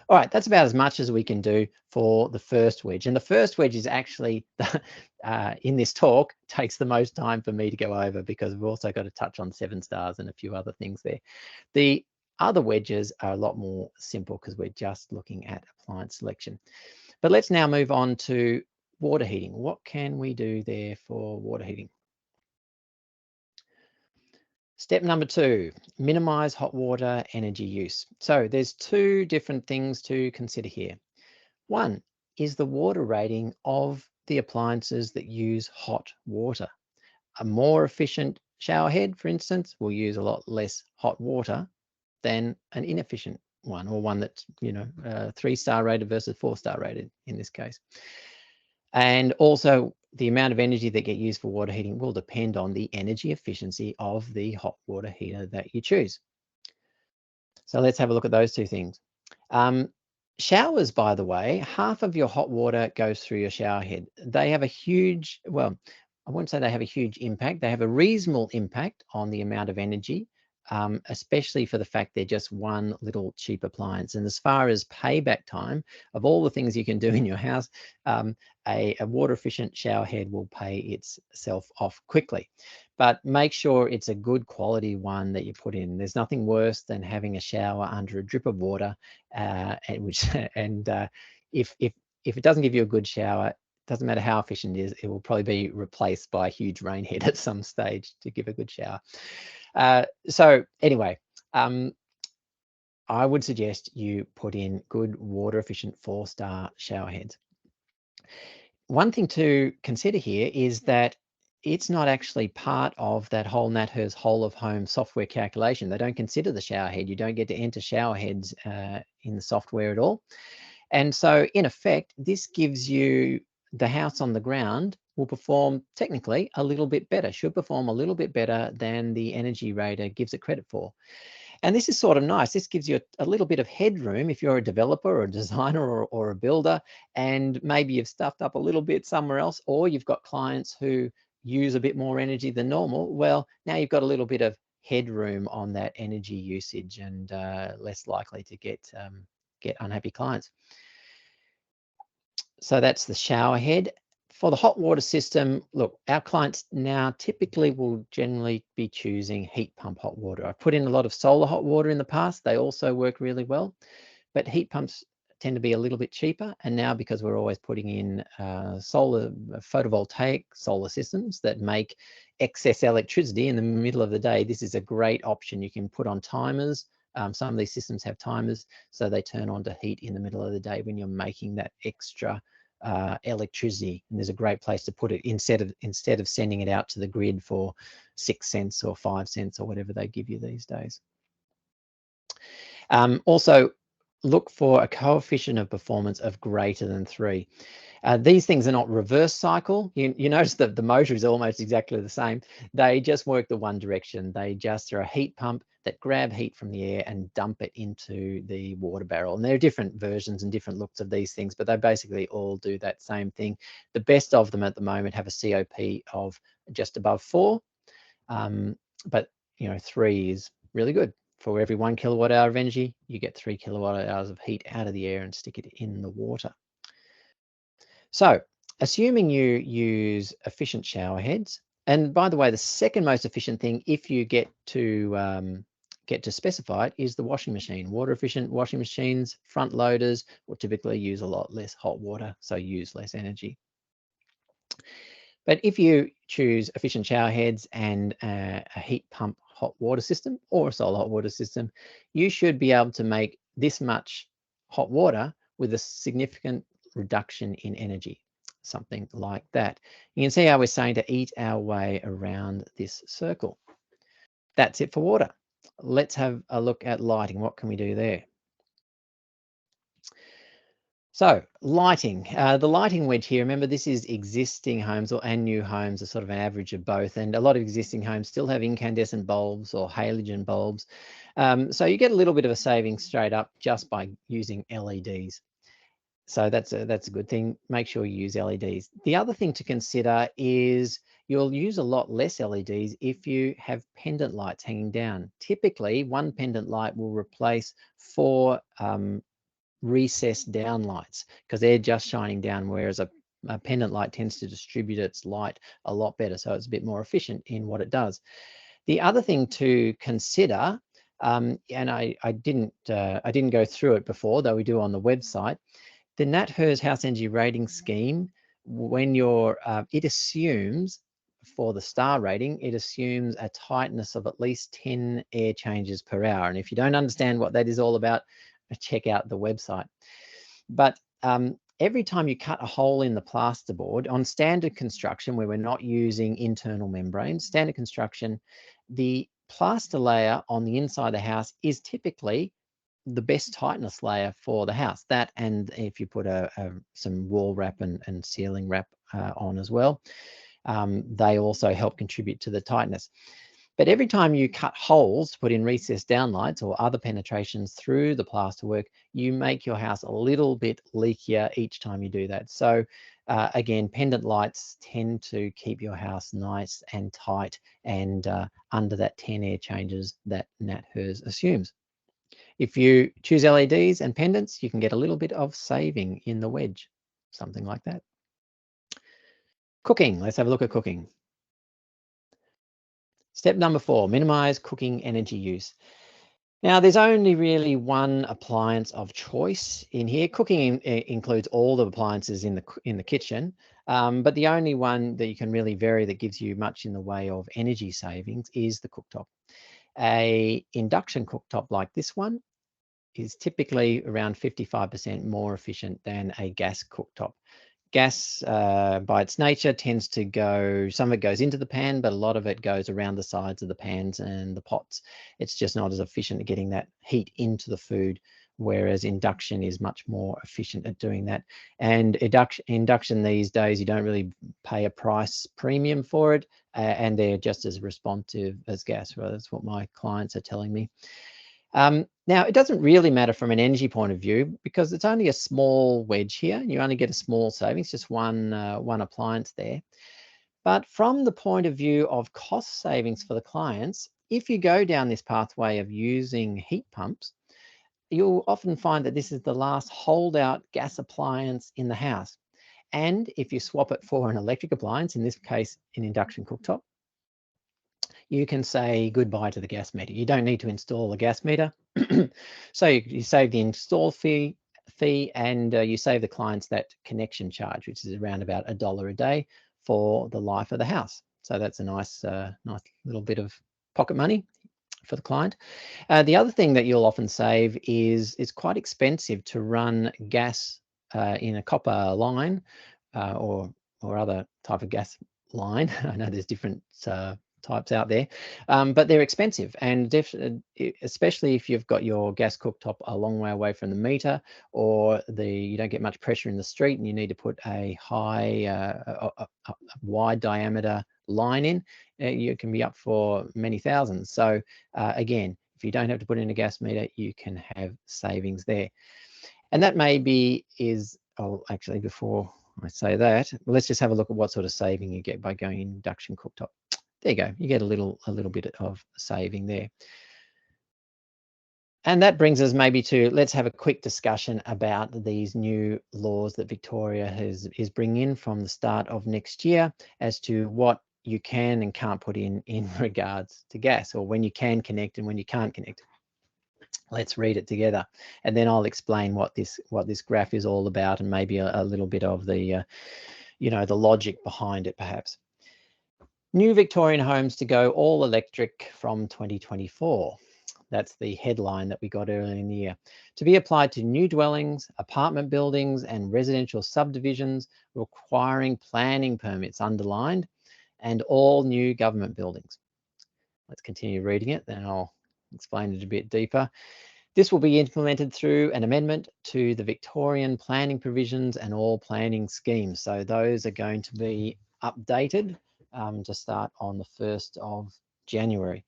All right, that's about as much as we can do for the first wedge. And the first wedge is actually, in this talk, takes the most time for me to go over, because we've also got to touch on 7 stars and a few other things there. The other wedges are a lot more simple because we're just looking at appliance selection. But let's now move on to water heating. What can we do there for water heating? Step number 2, minimize hot water energy use. So there's 2 different things to consider here. One is the water rating of the appliances that use hot water. A more efficient shower head, for instance, will use a lot less hot water than an inefficient one, or one that's 3-star rated versus 4-star rated in this case. And also the amount of energy that get used for water heating will depend on the energy efficiency of the hot water heater that you choose. So let's have a look at those 2 things. Showers, by the way, half of your hot water goes through your shower head. They have a huge, well, I wouldn't say they have a huge impact. They have a reasonable impact on the amount of energy, especially for the fact they're just one little cheap appliance. And as far as payback time, of all the things you can do in your house, a water efficient shower head will pay itself off quickly. But make sure it's a good quality one that you put in. There's nothing worse than having a shower under a drip of water, if it doesn't give you a good shower, doesn't matter how efficient it is, it will probably be replaced by a huge rain head at some stage to give a good shower. So anyway, I would suggest you put in good water efficient 4-star shower heads. One thing to consider here is that it's not actually part of that whole NatHERS whole of home software calculation. They don't consider the shower head. You don't get to enter shower heads in the software at all. And so in effect, this gives you the house on the ground will perform technically a little bit better, should perform a little bit better than the energy rater gives it credit for. And this is sort of nice. This gives you a little bit of headroom if you're a developer or a designer or a builder, and maybe you've stuffed up a little bit somewhere else, or you've got clients who use a bit more energy than normal. Well, now you've got a little bit of headroom on that energy usage and less likely to get unhappy clients. So that's the shower head. For the hot water system, look, our clients now typically will generally be choosing heat pump hot water. I've put in a lot of solar hot water in the past. They also work really well, but heat pumps tend to be a little bit cheaper. And now, because we're always putting in photovoltaic solar systems that make excess electricity in the middle of the day, this is a great option. You can put on timers. Some of these systems have timers, so they turn on to heat in the middle of the day when you're making that extra electricity. And there's a great place to put it instead of sending it out to the grid for 6 cents or 5 cents or whatever they give you these days. Also, look for a coefficient of performance of greater than 3. These things are not reverse cycle. You notice that the motor is almost exactly the same. They just work the one direction. They just are a heat pump that grab heat from the air and dump it into the water barrel. And there are different versions and different looks of these things, but they basically all do that same thing. The best of them at the moment have a COP of just above 4, but 3 is really good. For every 1 kilowatt hour of energy, you get 3 kilowatt hours of heat out of the air and stick it in the water. So, assuming you use efficient shower heads, and by the way, the second most efficient thing, if you get to specify it, is the washing machine. Water efficient washing machines, front loaders, will typically use a lot less hot water, so use less energy. But if you choose efficient shower heads and a heat pump hot water system or a solar hot water system, you should be able to make this much hot water with a significant reduction in energy, something like that. You can see how we're saying to eat our way around this circle. That's it for water. Let's have a look at lighting. What can we do there? So lighting, the lighting wedge here, remember this is existing homes and new homes, a sort of an average of both. And a lot of existing homes still have incandescent bulbs or halogen bulbs. So you get a little bit of a saving straight up just by using LEDs. So that's a good thing. Make sure you use LEDs. The other thing to consider is you'll use a lot less LEDs if you have pendant lights hanging down. Typically, one pendant light will replace 4 recessed down lights because they're just shining down, whereas a pendant light tends to distribute its light a lot better, so it's a bit more efficient in what it does. The other thing to consider, and I didn't go through it before, though we do on the website, the NatHERS House Energy Rating Scheme, when you're it assumes, for the star rating, it assumes a tightness of at least 10 air changes per hour. And if you don't understand what that is all about, check out the website. But every time you cut a hole in the plasterboard on standard construction, where we're not using internal membranes, standard construction, the plaster layer on the inside of the house is typically the best tightness layer for the house. That, and if you put some wall wrap and ceiling wrap on as well, they also help contribute to the tightness. But every time you cut holes to put in recessed downlights or other penetrations through the plasterwork, you make your house a little bit leakier each time you do that. So again, pendant lights tend to keep your house nice and tight and under that 10 air changes that NatHERS assumes. If you choose LEDs and pendants, you can get a little bit of saving in the wedge, something like that. Cooking, let's have a look at cooking. Step number 4, minimize cooking energy use. Now, there's only really one appliance of choice in here. Cooking includes all the appliances in the kitchen, but the only one that you can really vary that gives you much in the way of energy savings is the cooktop. A induction cooktop like this one is typically around 55% more efficient than a gas cooktop. Gas, by its nature, tends to go, some of it goes into the pan, but a lot of it goes around the sides of the pans and the pots. It's just not as efficient at getting that heat into the food, whereas induction is much more efficient at doing that. And induction these days, you don't really pay a price premium for it, and they're just as responsive as gas. Well, that's what my clients are telling me. Now, it doesn't really matter from an energy point of view because it's only a small wedge here. You only get a small savings, just one appliance there. But from the point of view of cost savings for the clients, if you go down this pathway of using heat pumps, you'll often find that this is the last holdout gas appliance in the house. And if you swap it for an electric appliance, in this case, an induction cooktop, you can say goodbye to the gas meter. You don't need to install a gas meter. So you save the install fee and you save the clients that connection charge, which is around about $1 a day for the life of the house. So that's a nice little bit of pocket money for the client. The other thing that you'll often save is it's quite expensive to run gas in a copper line or other type of gas line. I know there's different types out there, but they're expensive, and especially if you've got your gas cooktop a long way away from the meter, or you don't get much pressure in the street and you need to put a high a wide diameter line in, you can be up for many thousands. So again, if you don't have to put in a gas meter, you can have savings there. And that maybe is, actually, before I say that, let's just have a look at what sort of saving you get by going induction cooktop. There you go. You get a little bit of saving there. And that brings us maybe to, let's have a quick discussion about these new laws that Victoria is bringing in from the start of next year as to what you can and can't put in regards to gas, or when you can connect and when you can't connect. Let's read it together, and then I'll explain what this graph is all about, and maybe a little bit of the the logic behind it, perhaps. New Victorian homes to go all electric from 2024. That's the headline that we got earlier in the year. To be applied to new dwellings, apartment buildings, and residential subdivisions requiring planning permits, underlined, and all new government buildings. Let's continue reading it, then I'll explain it a bit deeper. This will be implemented through an amendment to the Victorian planning provisions and all planning schemes. So those are going to be updated to start on the 1st of January.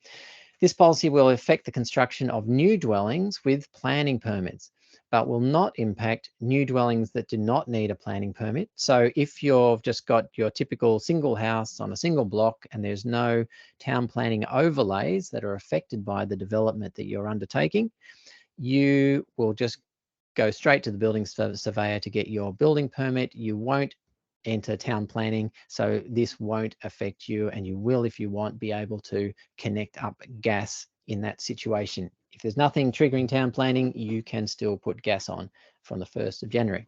This policy will affect the construction of new dwellings with planning permits, but will not impact new dwellings that do not need a planning permit. So if you've just got your typical single house on a single block and there's no town planning overlays that are affected by the development that you're undertaking, you will just go straight to the building surveyor to get your building permit. You won't enter town planning, so this won't affect you, and you will, if you want, be able to connect up gas in that situation. If there's nothing triggering town planning, you can still put gas on from the 1st of January.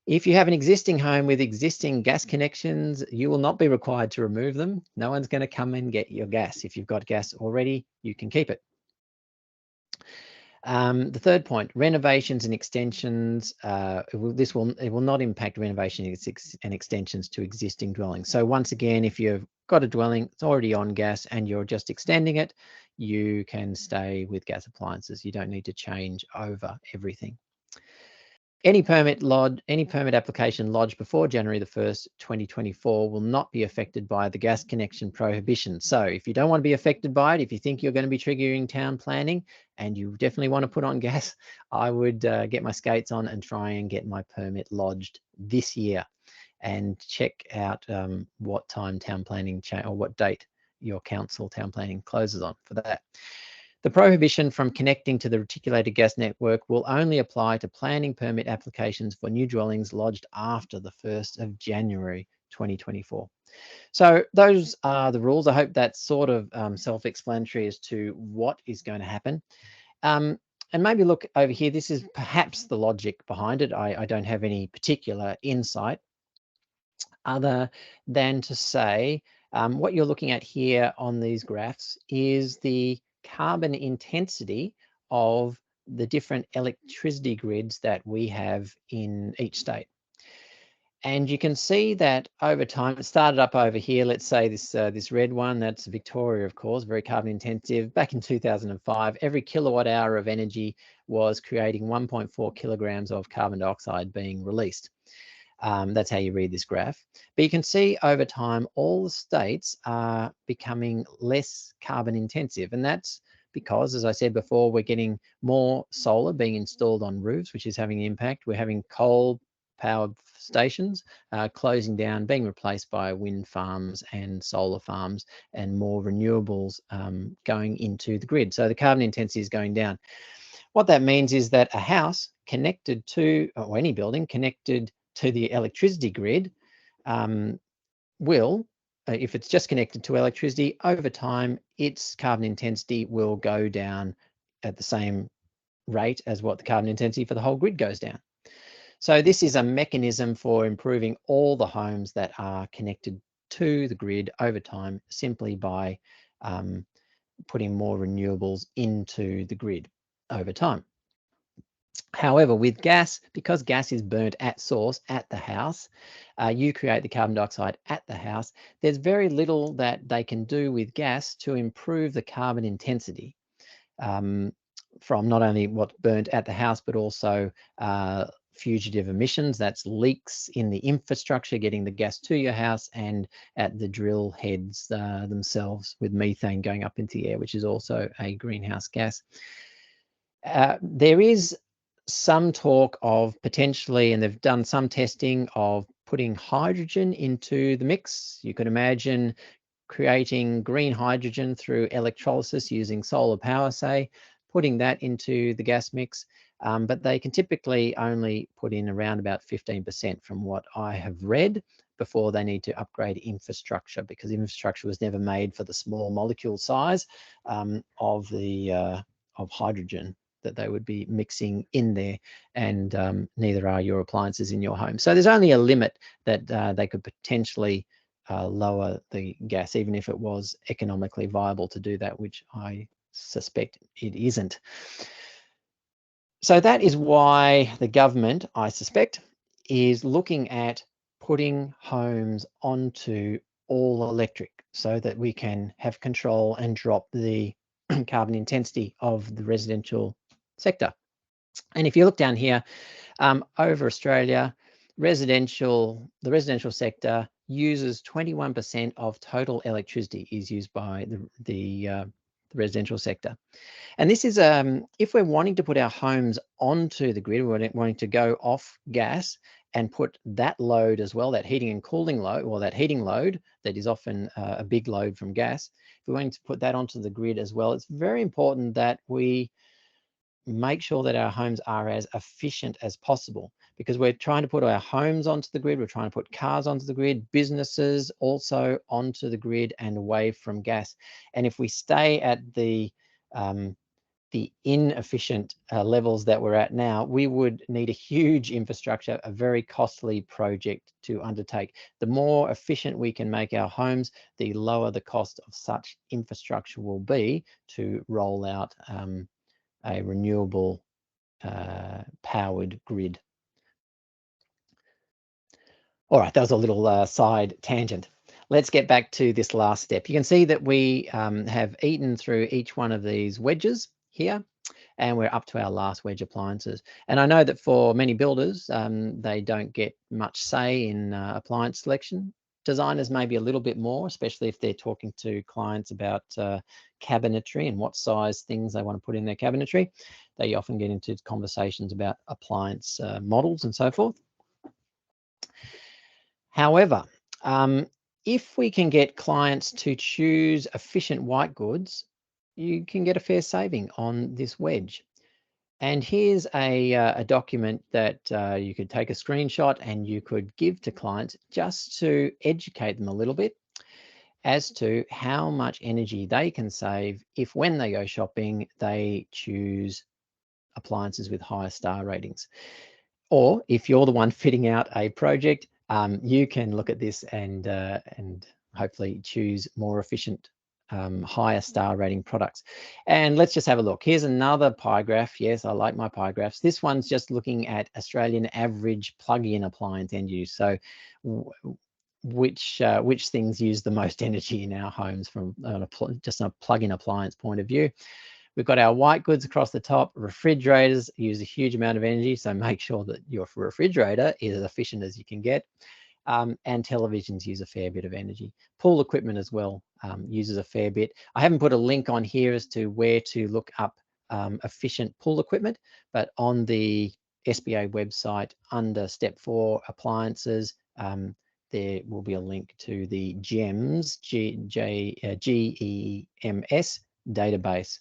If you have an existing home with existing gas connections, you will not be required to remove them. No one's going to come and get your gas. If you've got gas already, you can keep it. The third point, renovations and extensions. It will not impact renovations and extensions to existing dwellings. So once again, if you've got a dwelling that's already on gas and you're just extending it, you can stay with gas appliances. You don't need to change over everything. Any permit application lodged before January the 1st, 2024 will not be affected by the gas connection prohibition. So if you don't want to be affected by it, if you think you're going to be triggering town planning and you definitely want to put on gas, I would get my skates on and try and get my permit lodged this year, and check out what time town planning or what date your council town planning closes on for that. The prohibition from connecting to the reticulated gas network will only apply to planning permit applications for new dwellings lodged after the 1st of January 2024. So those are the rules. I hope that's sort of self-explanatory as to what is going to happen. And maybe look over here. This is perhaps the logic behind it. I don't have any particular insight other than to say what you're looking at here on these graphs is the carbon intensity of the different electricity grids that we have in each state. And you can see that over time, it started up over here. Let's say this red one, that's Victoria, of course, very carbon intensive. Back in 2005, every kilowatt hour of energy was creating 1.4 kilograms of carbon dioxide being released. That's how you read this graph. But you can see over time, all the states are becoming less carbon intensive. And that's because, as I said before, we're getting more solar being installed on roofs, which is having an impact. We're having coal powered stations closing down, being replaced by wind farms and solar farms, and more renewables going into the grid. So the carbon intensity is going down. What that means is that a house connected to, or any building connected to the electricity grid will, if it's just connected to electricity, over time, its carbon intensity will go down at the same rate as what the carbon intensity for the whole grid goes down. So this is a mechanism for improving all the homes that are connected to the grid over time, simply by putting more renewables into the grid over time. However, with gas, because gas is burnt at source at the house, you create the carbon dioxide at the house. There's very little that they can do with gas to improve the carbon intensity from not only what's burnt at the house, but also fugitive emissions. That's leaks in the infrastructure getting the gas to your house, and at the drill heads themselves, with methane going up into the air, which is also a greenhouse gas. There is some talk of potentially, and they've done some testing of putting hydrogen into the mix. You could imagine creating green hydrogen through electrolysis using solar power, say, putting that into the gas mix. But they can typically only put in around about 15% from what I have read before they need to upgrade infrastructure, because infrastructure was never made for the small molecule size of hydrogen that they would be mixing in there, and neither are your appliances in your home. So there's only a limit that they could potentially lower the gas, even if it was economically viable to do that, which I suspect it isn't. So that is why the government, I suspect, is looking at putting homes onto all electric, so that we can have control and drop the carbon intensity of the residential sector. And if you look down here, over Australia, the residential sector uses 21% of total electricity is used by the residential sector. And this is, if we're wanting to put our homes onto the grid, we're wanting to go off gas and put that load as well, that heating and cooling load, or that heating load that is often a big load from gas, if we're wanting to put that onto the grid as well, it's very important that we make sure that our homes are as efficient as possible, because we're trying to put our homes onto the grid, we're trying to put cars onto the grid, businesses also onto the grid and away from gas. And if we stay at the inefficient levels that we're at now, we would need a huge infrastructure, a very costly project to undertake. The more efficient we can make our homes, the lower the cost of such infrastructure will be to roll out a renewable powered grid. All right, that was a little side tangent. Let's get back to this last step. You can see that we have eaten through each one of these wedges here, and we're up to our last wedge appliances. And I know that for many builders, they don't get much say in appliance selection. Designers maybe a little bit more, especially if they're talking to clients about cabinetry and what size things they want to put in their cabinetry. They often get into conversations about appliance models and so forth. However, if we can get clients to choose efficient white goods, you can get a fair saving on this wedge. And here's a document that you could take a screenshot and you could give to clients just to educate them a little bit as to how much energy they can save if, when they go shopping, they choose appliances with higher star ratings. Or if you're the one fitting out a project, you can look at this and hopefully choose more efficient, higher star rating products. And let's just have a look. Here's another pie graph. Yes, I like my pie graphs. This one's just looking at Australian average plug-in appliance end use. So which things use the most energy in our homes from just a plug-in appliance point of view. We've got our white goods across the top. Refrigerators use a huge amount of energy, so make sure that your refrigerator is as efficient as you can get. And televisions use a fair bit of energy. Pool equipment as well uses a fair bit. I haven't put a link on here as to where to look up efficient pool equipment, but on the SBA website under step 4 appliances, there will be a link to the GEMS, GEMS database.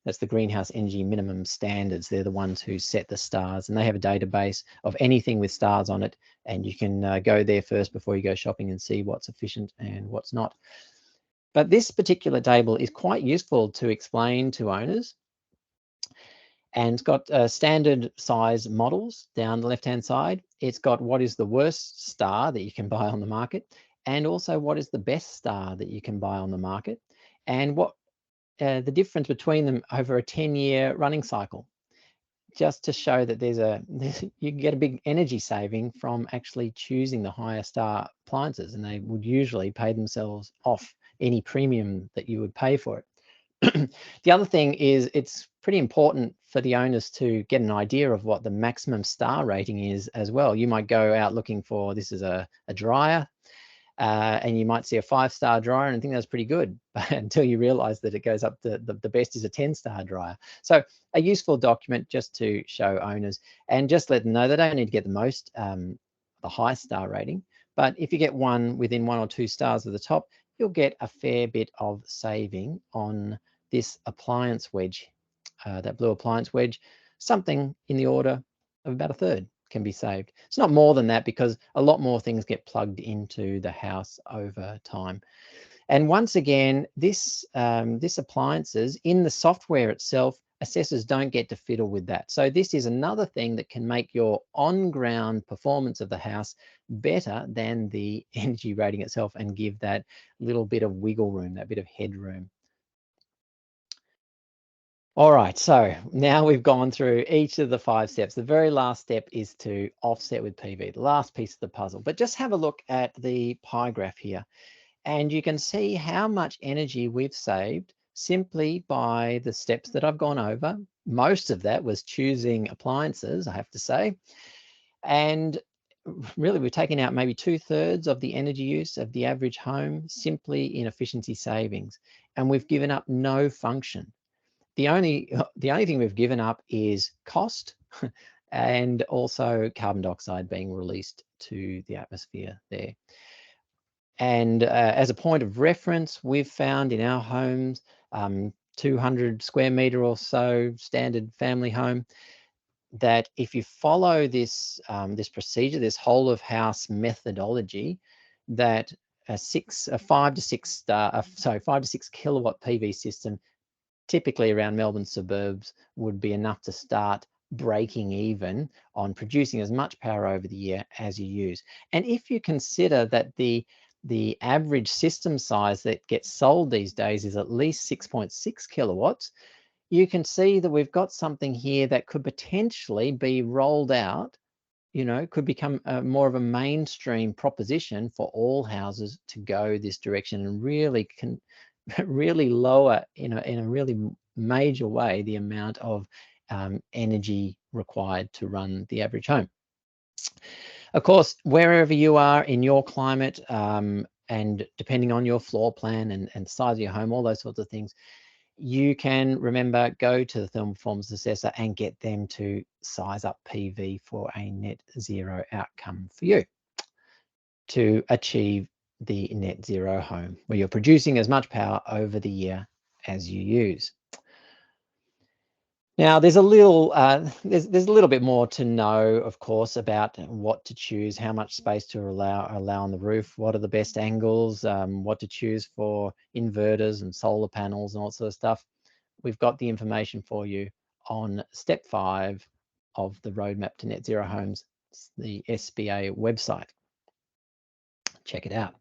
That's the Greenhouse Energy Minimum Standards. They're the ones who set the stars, and they have a database of anything with stars on it, and you can go there first before you go shopping and see what's efficient and what's not. But this particular table is quite useful to explain to owners, and it's got standard size models down the left-hand side. It's got what is the worst star that you can buy on the market, and also what is the best star that you can buy on the market, and what the difference between them over a 10-year running cycle, just to show that you can get a big energy saving from actually choosing the higher star appliances, and they would usually pay themselves off any premium that you would pay for it. The other thing is it's pretty important for the owners to get an idea of what the maximum star rating is as well. You might go out looking for, this is a dryer, and you might see a 5-star dryer and think that's pretty good, but until you realize that it goes up to the best is a 10-star dryer. So a useful document just to show owners and just let them know they don't need to get the most, the high star rating, but if you get one within 1 or 2 stars of the top, you'll get a fair bit of saving on this appliance wedge, that blue appliance wedge. Something in the order of about 1/3 can be saved. It's not more than that because a lot more things get plugged into the house over time. And once again, this appliances in the software itself, assessors don't get to fiddle with that. So this is another thing that can make your on-ground performance of the house better than the energy rating itself and give that little bit of wiggle room, that bit of headroom. All right, so now we've gone through each of the 5 steps. The very last step is to offset with PV, the last piece of the puzzle. But just have a look at the pie graph here, and you can see how much energy we've saved simply by the steps that I've gone over. Most of that was choosing appliances, I have to say. And really, we've taken out maybe 2/3 of the energy use of the average home simply in efficiency savings. And we've given up no function. The only thing we've given up is cost and also carbon dioxide being released to the atmosphere there. And as a point of reference, we've found in our homes, 200 square metre or so standard family home, that if you follow this procedure, this whole of house methodology, that a 5 to 6 kilowatt PV system typically around Melbourne suburbs would be enough to start breaking even on producing as much power over the year as you use. And if you consider that the average system size that gets sold these days is at least 6.6 kilowatts, you can see that we've got something here that could potentially be rolled out, could become more of a mainstream proposition for all houses to go this direction and really lower in a really major way the amount of energy required to run the average home. Of course, wherever you are in your climate, and depending on your floor plan and size of your home, all those sorts of things, you can remember, go to the thermal performance assessor and get them to size up PV for a net zero outcome for you to achieve the net zero home, where you're producing as much power over the year as you use. Now, there's a little there's a little bit more to know, of course, about what to choose, how much space to allow on the roof, what are the best angles, what to choose for inverters and solar panels and all sort of stuff. We've got the information for you on step 5 of the roadmap to net zero homes, the SBA website. Check it out.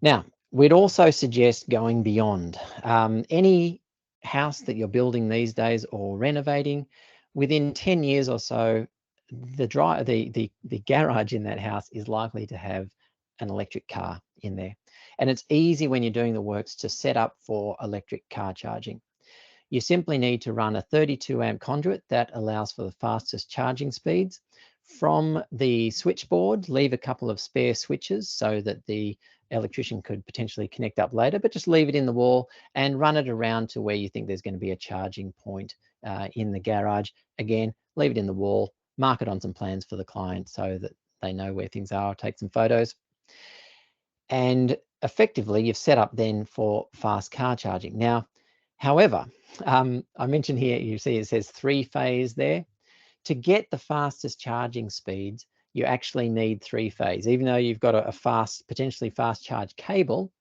Now, we'd also suggest going beyond. Any house that you're building these days or renovating, within 10 years or so, the garage in that house is likely to have an electric car in there. And it's easy when you're doing the works to set up for electric car charging. You simply need to run a 32 amp conduit that allows for the fastest charging speeds. From the switchboard, leave a couple of spare switches so that the electrician could potentially connect up later, but just leave it in the wall and run it around to where you think there's going to be a charging point in the garage. Again, leave it in the wall, mark it on some plans for the client so that they know where things are. I'll take some photos. And effectively, you've set up then for fast car charging. Now, however, I mentioned here, you see it says 3-phase there. To get the fastest charging speeds, you actually need 3-phase. Even though you've got a potentially fast charge cable,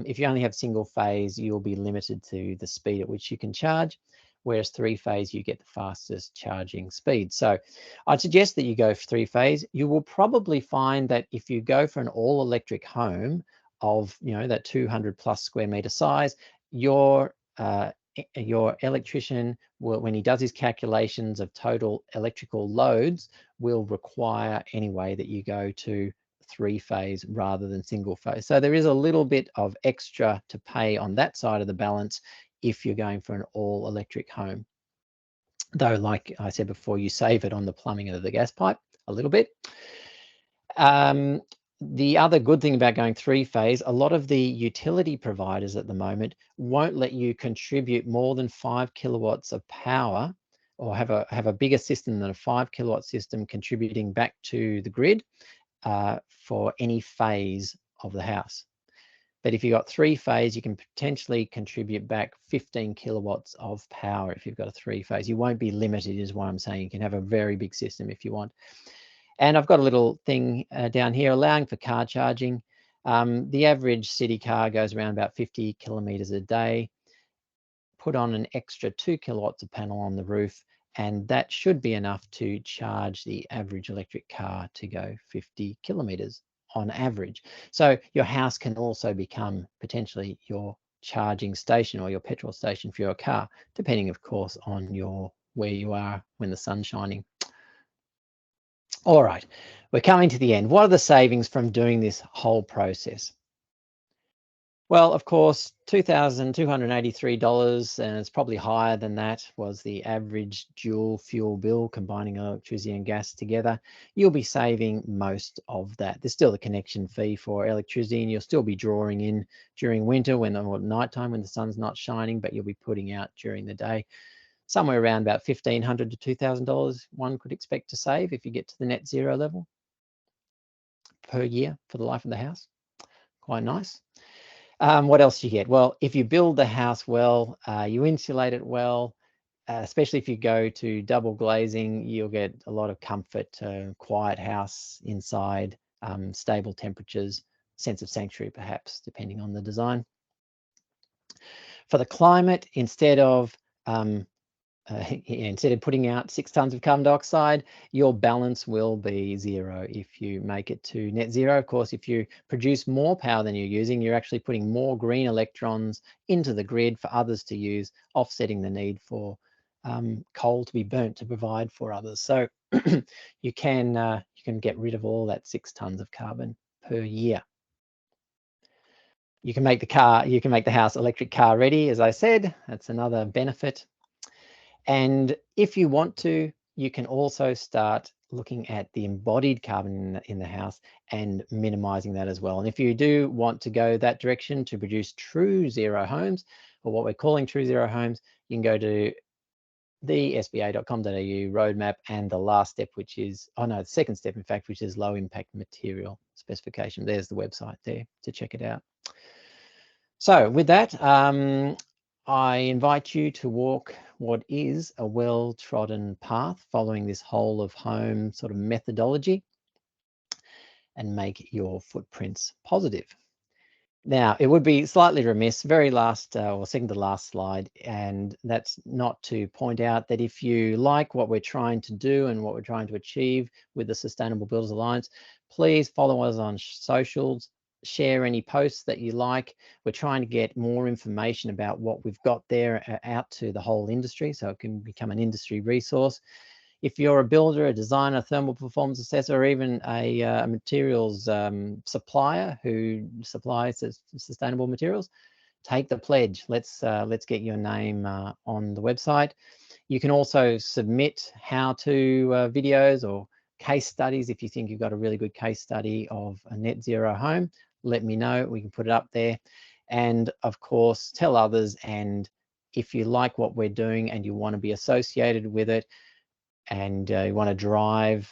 if you only have single phase, you'll be limited to the speed at which you can charge, whereas 3-phase, you get the fastest charging speed. So I'd suggest that you go for 3-phase. You will probably find that if you go for an all-electric home of, that 200+ square meter size, your electrician will, when he does his calculations of total electrical loads, will require anyway that you go to 3-phase rather than single phase. So there is a little bit of extra to pay on that side of the balance if you're going for an all electric home. Though, like I said before, you save it on the plumbing of the gas pipe a little bit. The other good thing about going 3-phase, a lot of the utility providers at the moment won't let you contribute more than 5 kilowatts of power, or have a bigger system than a 5 kilowatt system contributing back to the grid for any phase of the house. But if you've got 3-phase, you can potentially contribute back 15 kilowatts of power if you've got a 3-phase. You won't be limited, is what I'm saying. You can have a very big system if you want. And I've got a little thing down here allowing for car charging. The average city car goes around about 50 kilometers a day. Put on an extra 2 kilowatts of panel on the roof, and that should be enough to charge the average electric car to go 50 kilometers on average. So your house can also become potentially your charging station or your petrol station for your car, depending, of course, on where you are when the sun's shining. All right, we're coming to the end. What are the savings from doing this whole process? Well, of course, $2,283, and it's probably higher than that, was the average dual fuel bill, combining electricity and gas together. You'll be saving most of that. There's still the connection fee for electricity, and you'll still be drawing in during winter or nighttime when the sun's not shining, but you'll be putting out during the day. Somewhere around about $1,500 to $2,000 one could expect to save if you get to the net zero level per year for the life of the house. Quite nice. What else do you get? Well, if you build the house well, you insulate it well, especially if you go to double glazing, you'll get a lot of comfort, quiet house inside, stable temperatures, sense of sanctuary perhaps, depending on the design. For the climate, instead of putting out 6 tons of carbon dioxide, your balance will be 0 if you make it to net zero. Of course, if you produce more power than you're using, you're actually putting more green electrons into the grid for others to use, offsetting the need for coal to be burnt to provide for others. So you can get rid of all that 6 tons of carbon per year. You can make the house electric car ready, as I said. That's another benefit. And if you want to, you can also start looking at the embodied carbon in the house and minimizing that as well. And if you do want to go that direction to produce true zero homes, or what we're calling true zero homes, you can go to the sba.com.au roadmap, and the last step, which is, the second step, in fact, which is low impact material specification. There's the website there to check it out. So with that, I invite you to walk what is a well-trodden path following this whole of home sort of methodology and make your footprints positive. Now, it would be slightly remiss, very last or second to last slide, and that's not to point out that if you like what we're trying to do and what we're trying to achieve with the Sustainable Builders Alliance, please follow us on socials, share any posts that you like. We're trying to get more information about what we've got there out to the whole industry so it can become an industry resource. If you're a builder, a designer, thermal performance assessor, or even a materials supplier who supplies sustainable materials, take the pledge. Let's get your name on the website. You can also submit how-to videos or case studies. If you think you've got a really good case study of a net zero home, let me know. We can put it up there. And of course, tell others. And if you like what we're doing and you want to be associated with it, and you want to drive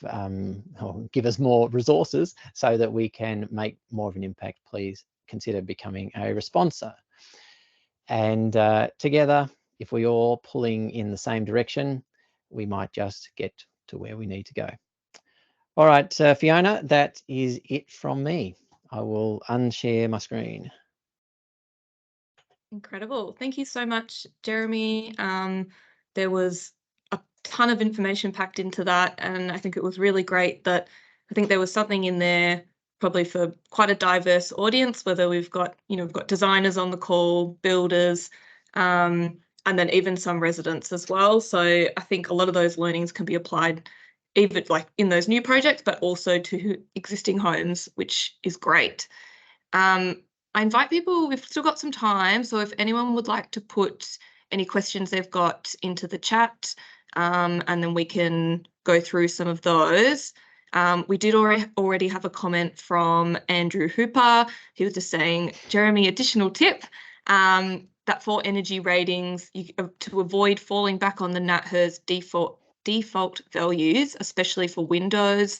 or give us more resources so that we can make more of an impact, please consider becoming a sponsor. And together, if we're all pulling in the same direction, we might just get to where we need to go. All right, Fiona, that is it from me. I will unshare my screen. Incredible. Thank you so much, Jeremy. There was a ton of information packed into that, and I think it was really great that I think there was something in there probably for quite a diverse audience, whether we've got designers on the call, builders, and then even some residents as well. So I think a lot of those learnings can be applied even like in those new projects, but also to existing homes, which is great. I invite people, we've still got some time, so if anyone would like to put any questions they've got into the chat, and then we can go through some of those. We did already have a comment from Andrew Hooper. He was just saying, Jeremy, additional tip, that for energy ratings, to avoid falling back on the NatHERS default values, especially for windows.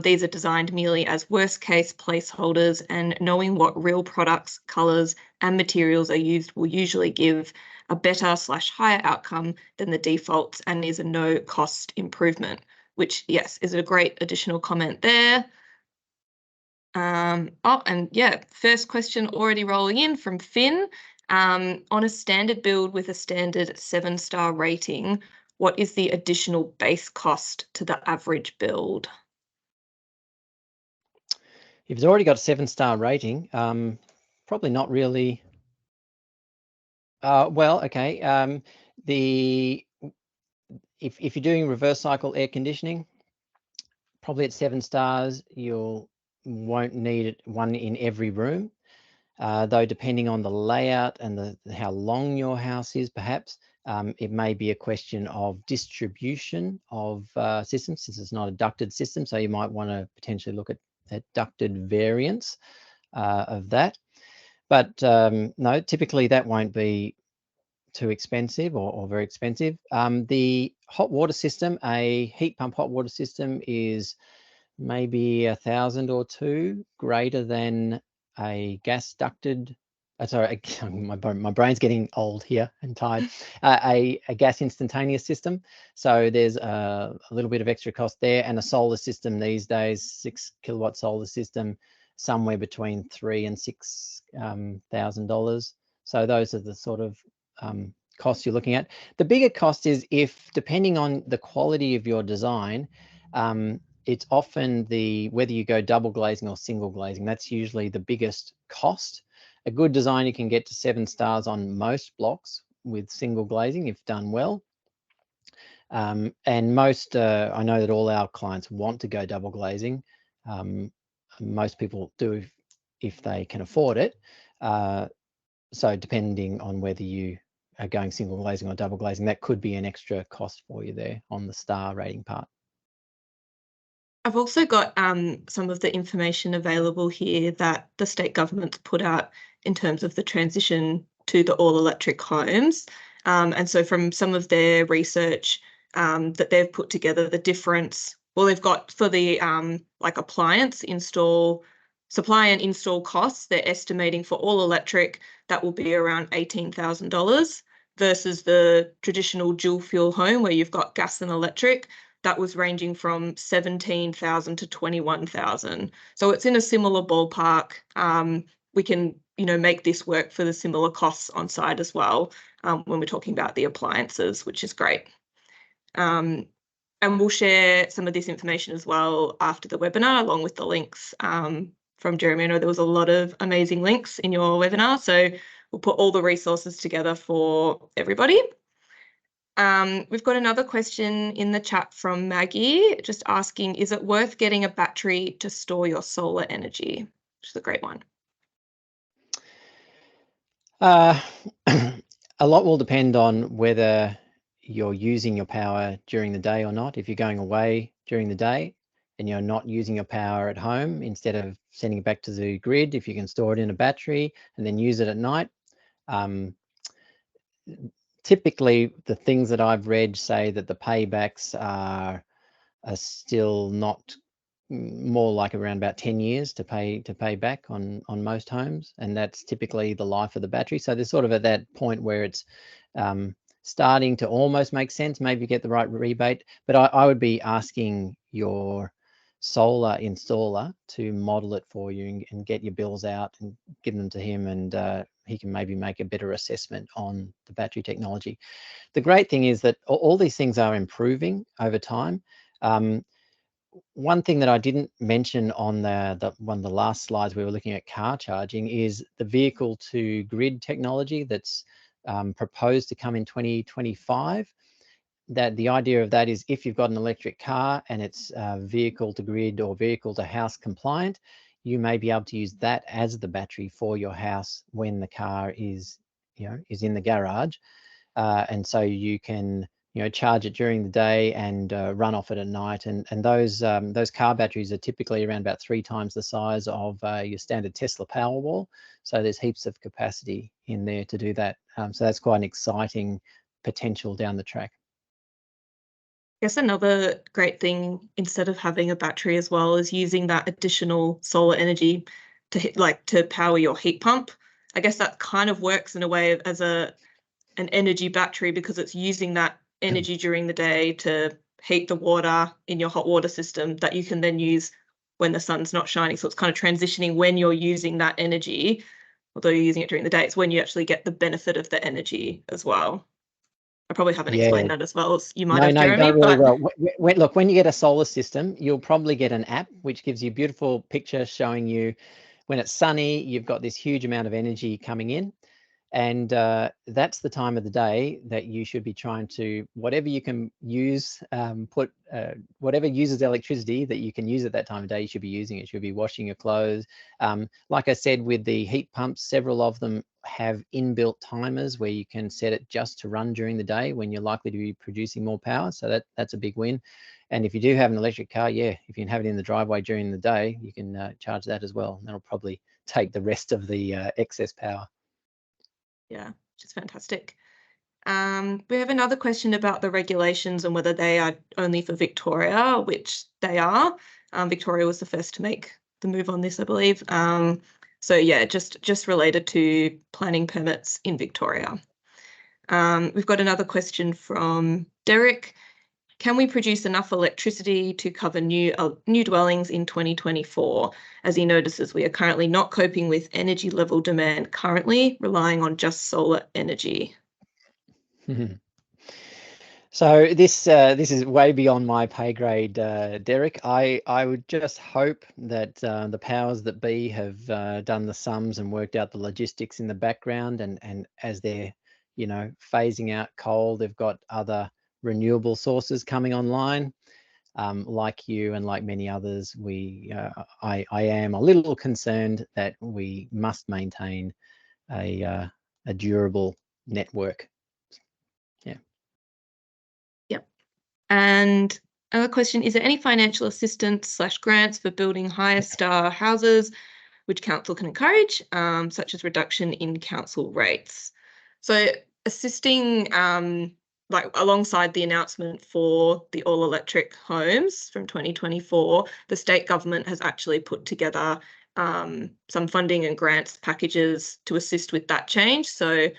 These are designed merely as worst case placeholders, and knowing what real products, colours and materials are used will usually give a better/higher outcome than the defaults and is a no cost improvement, which, yes, is a great additional comment there. Oh, and yeah, first question already rolling in from Finn. On a standard build with a standard 7-star rating, what is the additional base cost to the average build? If it's already got a 7-star rating, probably not really. Well, okay. If you're doing reverse cycle air conditioning, probably at 7 stars, you won't need one in every room. Though depending on the layout and how long your house is, perhaps it may be a question of distribution of systems, since it's not a ducted system. So you might want to potentially look at ducted variants of that. But no, typically that won't be too expensive or very expensive. The hot water system, a heat pump hot water system, is maybe $1,000 or $2,000 greater than a gas ducted. Sorry, my brain's getting old here and tired. A gas instantaneous system. So there's a little bit of extra cost there, and a solar system these days, 6 kilowatt solar system, somewhere between $3,000 and $6,000. So those are the sort of costs you're looking at. The bigger cost is if, depending on the quality of your design, it's often whether you go double glazing or single glazing. That's usually the biggest cost. A good design, you can get to 7 stars on most blocks with single glazing if done well. And most, I know that all our clients want to go double glazing. Most people do if they can afford it. So depending on whether you are going single glazing or double glazing, that could be an extra cost for you there on the star rating part. I've also got some of the information available here that the state government's put out in terms of the transition to the all-electric homes. And so from some of their research that they've put together, the difference, well, they've got for the like appliance install supply and install costs, they're estimating for all electric, that will be around $18,000 versus the traditional dual fuel home where you've got gas and electric, that was ranging from $17,000 to $21,000. So it's in a similar ballpark. We can, make this work for the similar costs on site as well when we're talking about the appliances, which is great. And we'll share some of this information as well after the webinar, along with the links from Jeremy. I know there was a lot of amazing links in your webinar, so we'll put all the resources together for everybody. We've got another question in the chat from Maggie, just asking, is it worth getting a battery to store your solar energy? Which is a great one. A lot will depend on whether you're using your power during the day or not. If you're going away during the day and you're not using your power at home, instead of sending it back to the grid, if you can store it in a battery and then use it at night. Typically, the things that I've read say that the paybacks are still not, more like around about 10 years to pay back on most homes, and that's typically the life of the battery. So they're sort of at that point where it's starting to almost make sense, maybe get the right rebate. But I would be asking your solar installer to model it for you and get your bills out and give them to him, and he can maybe make a better assessment on the battery technology. The great thing is that all these things are improving over time. One thing that I didn't mention on one of the last slides we were looking at car charging is the vehicle to grid technology that's proposed to come in 2025. That the idea of that is if you've got an electric car and it's vehicle to grid or vehicle to house compliant, you may be able to use that as the battery for your house when the car is in the garage, and so you can charge it during the day and run off it at night. And those car batteries are typically around about 3 times the size of your standard Tesla Powerwall. So there's heaps of capacity in there to do that. So that's quite an exciting potential down the track. I guess another great thing, instead of having a battery as well, is using that additional solar energy to power your heat pump. I guess that kind of works in a way as an energy battery, because it's using that energy during the day to heat the water in your hot water system that you can then use when the sun's not shining. So it's kind of transitioning when you're using that energy, although you're using it during the day, it's when you actually get the benefit of the energy as well. I probably haven't explained that as well as you might have, Jeremy. No, you've done really well. Look, when you get a solar system, you'll probably get an app which gives you a beautiful picture showing you when it's sunny, you've got this huge amount of energy coming in. And that's the time of the day that you should be trying to, whatever you can use, whatever uses electricity that you can use at that time of day, you should be using it. You should be washing your clothes. Like I said, with the heat pumps, several of them have inbuilt timers where you can set it just to run during the day when you're likely to be producing more power. So that's a big win. And if you do have an electric car, if you can have it in the driveway during the day, you can charge that as well. That'll probably take the rest of the excess power. Yeah, which is fantastic. We have another question about the regulations and whether they are only for Victoria, which they are. Victoria was the first to make the move on this, I believe. So yeah, just related to planning permits in Victoria. We've got another question from Derek. Can we produce enough electricity to cover new dwellings in 2024? As he notices, we are currently not coping with energy level demand currently, relying on just solar energy. So this is way beyond my pay grade, Derek. I would just hope that the powers that be have done the sums and worked out the logistics in the background, and as they're phasing out coal, they've got other renewable sources coming online. Like you and like many others, I am a little concerned that we must maintain a durable network. Yeah. Yep. And another question, is there any financial assistance / grants for building higher star houses which council can encourage, such as reduction in council rates? So assisting alongside the announcement for the all-electric homes from 2024, the state government has actually put together some funding and grants packages to assist with that change. So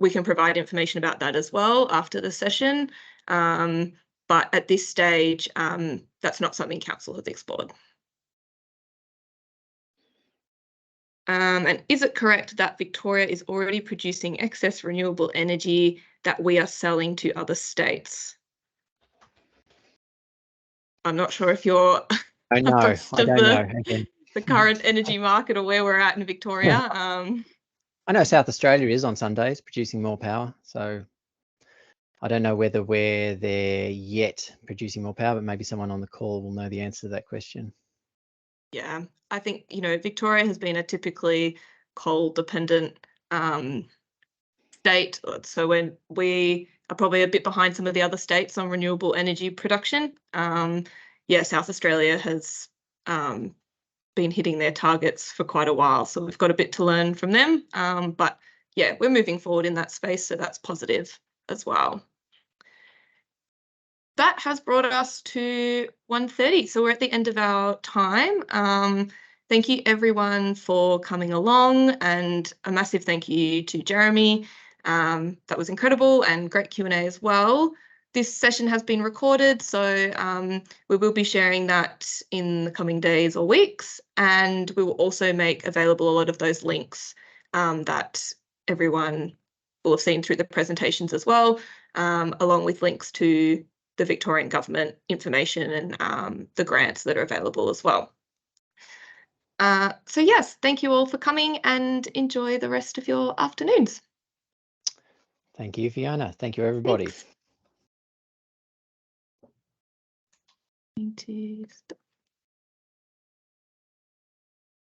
we can provide information about that as well after the session. But at this stage, that's not something Council has explored. And is it correct that Victoria is already producing excess renewable energy that we are selling to other states? I'm not sure if you're I know. I don't know. Again, the current energy market or where we're at in Victoria. I know South Australia is on some days producing more power, so I don't know whether we're there yet producing more power, but maybe someone on the call will know the answer to that question. Yeah, I think, you know, Victoria has been a typically coal dependent state. So when we are probably a bit behind some of the other states on renewable energy production. Yeah, South Australia has been hitting their targets for quite a while. So we've got a bit to learn from them. But yeah, we're moving forward in that space. So that's positive as well. That has brought us to 1:30. So we're at the end of our time. Thank you everyone for coming along, and a massive thank you to Jeremy. That was incredible and great Q&A as well. This session has been recorded, so we will be sharing that in the coming days or weeks, and we will also make available a lot of those links that everyone will have seen through the presentations as well, along with links to the Victorian government information and the grants that are available as well. So yes, thank you all for coming and enjoy the rest of your afternoons. Thank you, Fiona. Thank you, everybody. Thanks.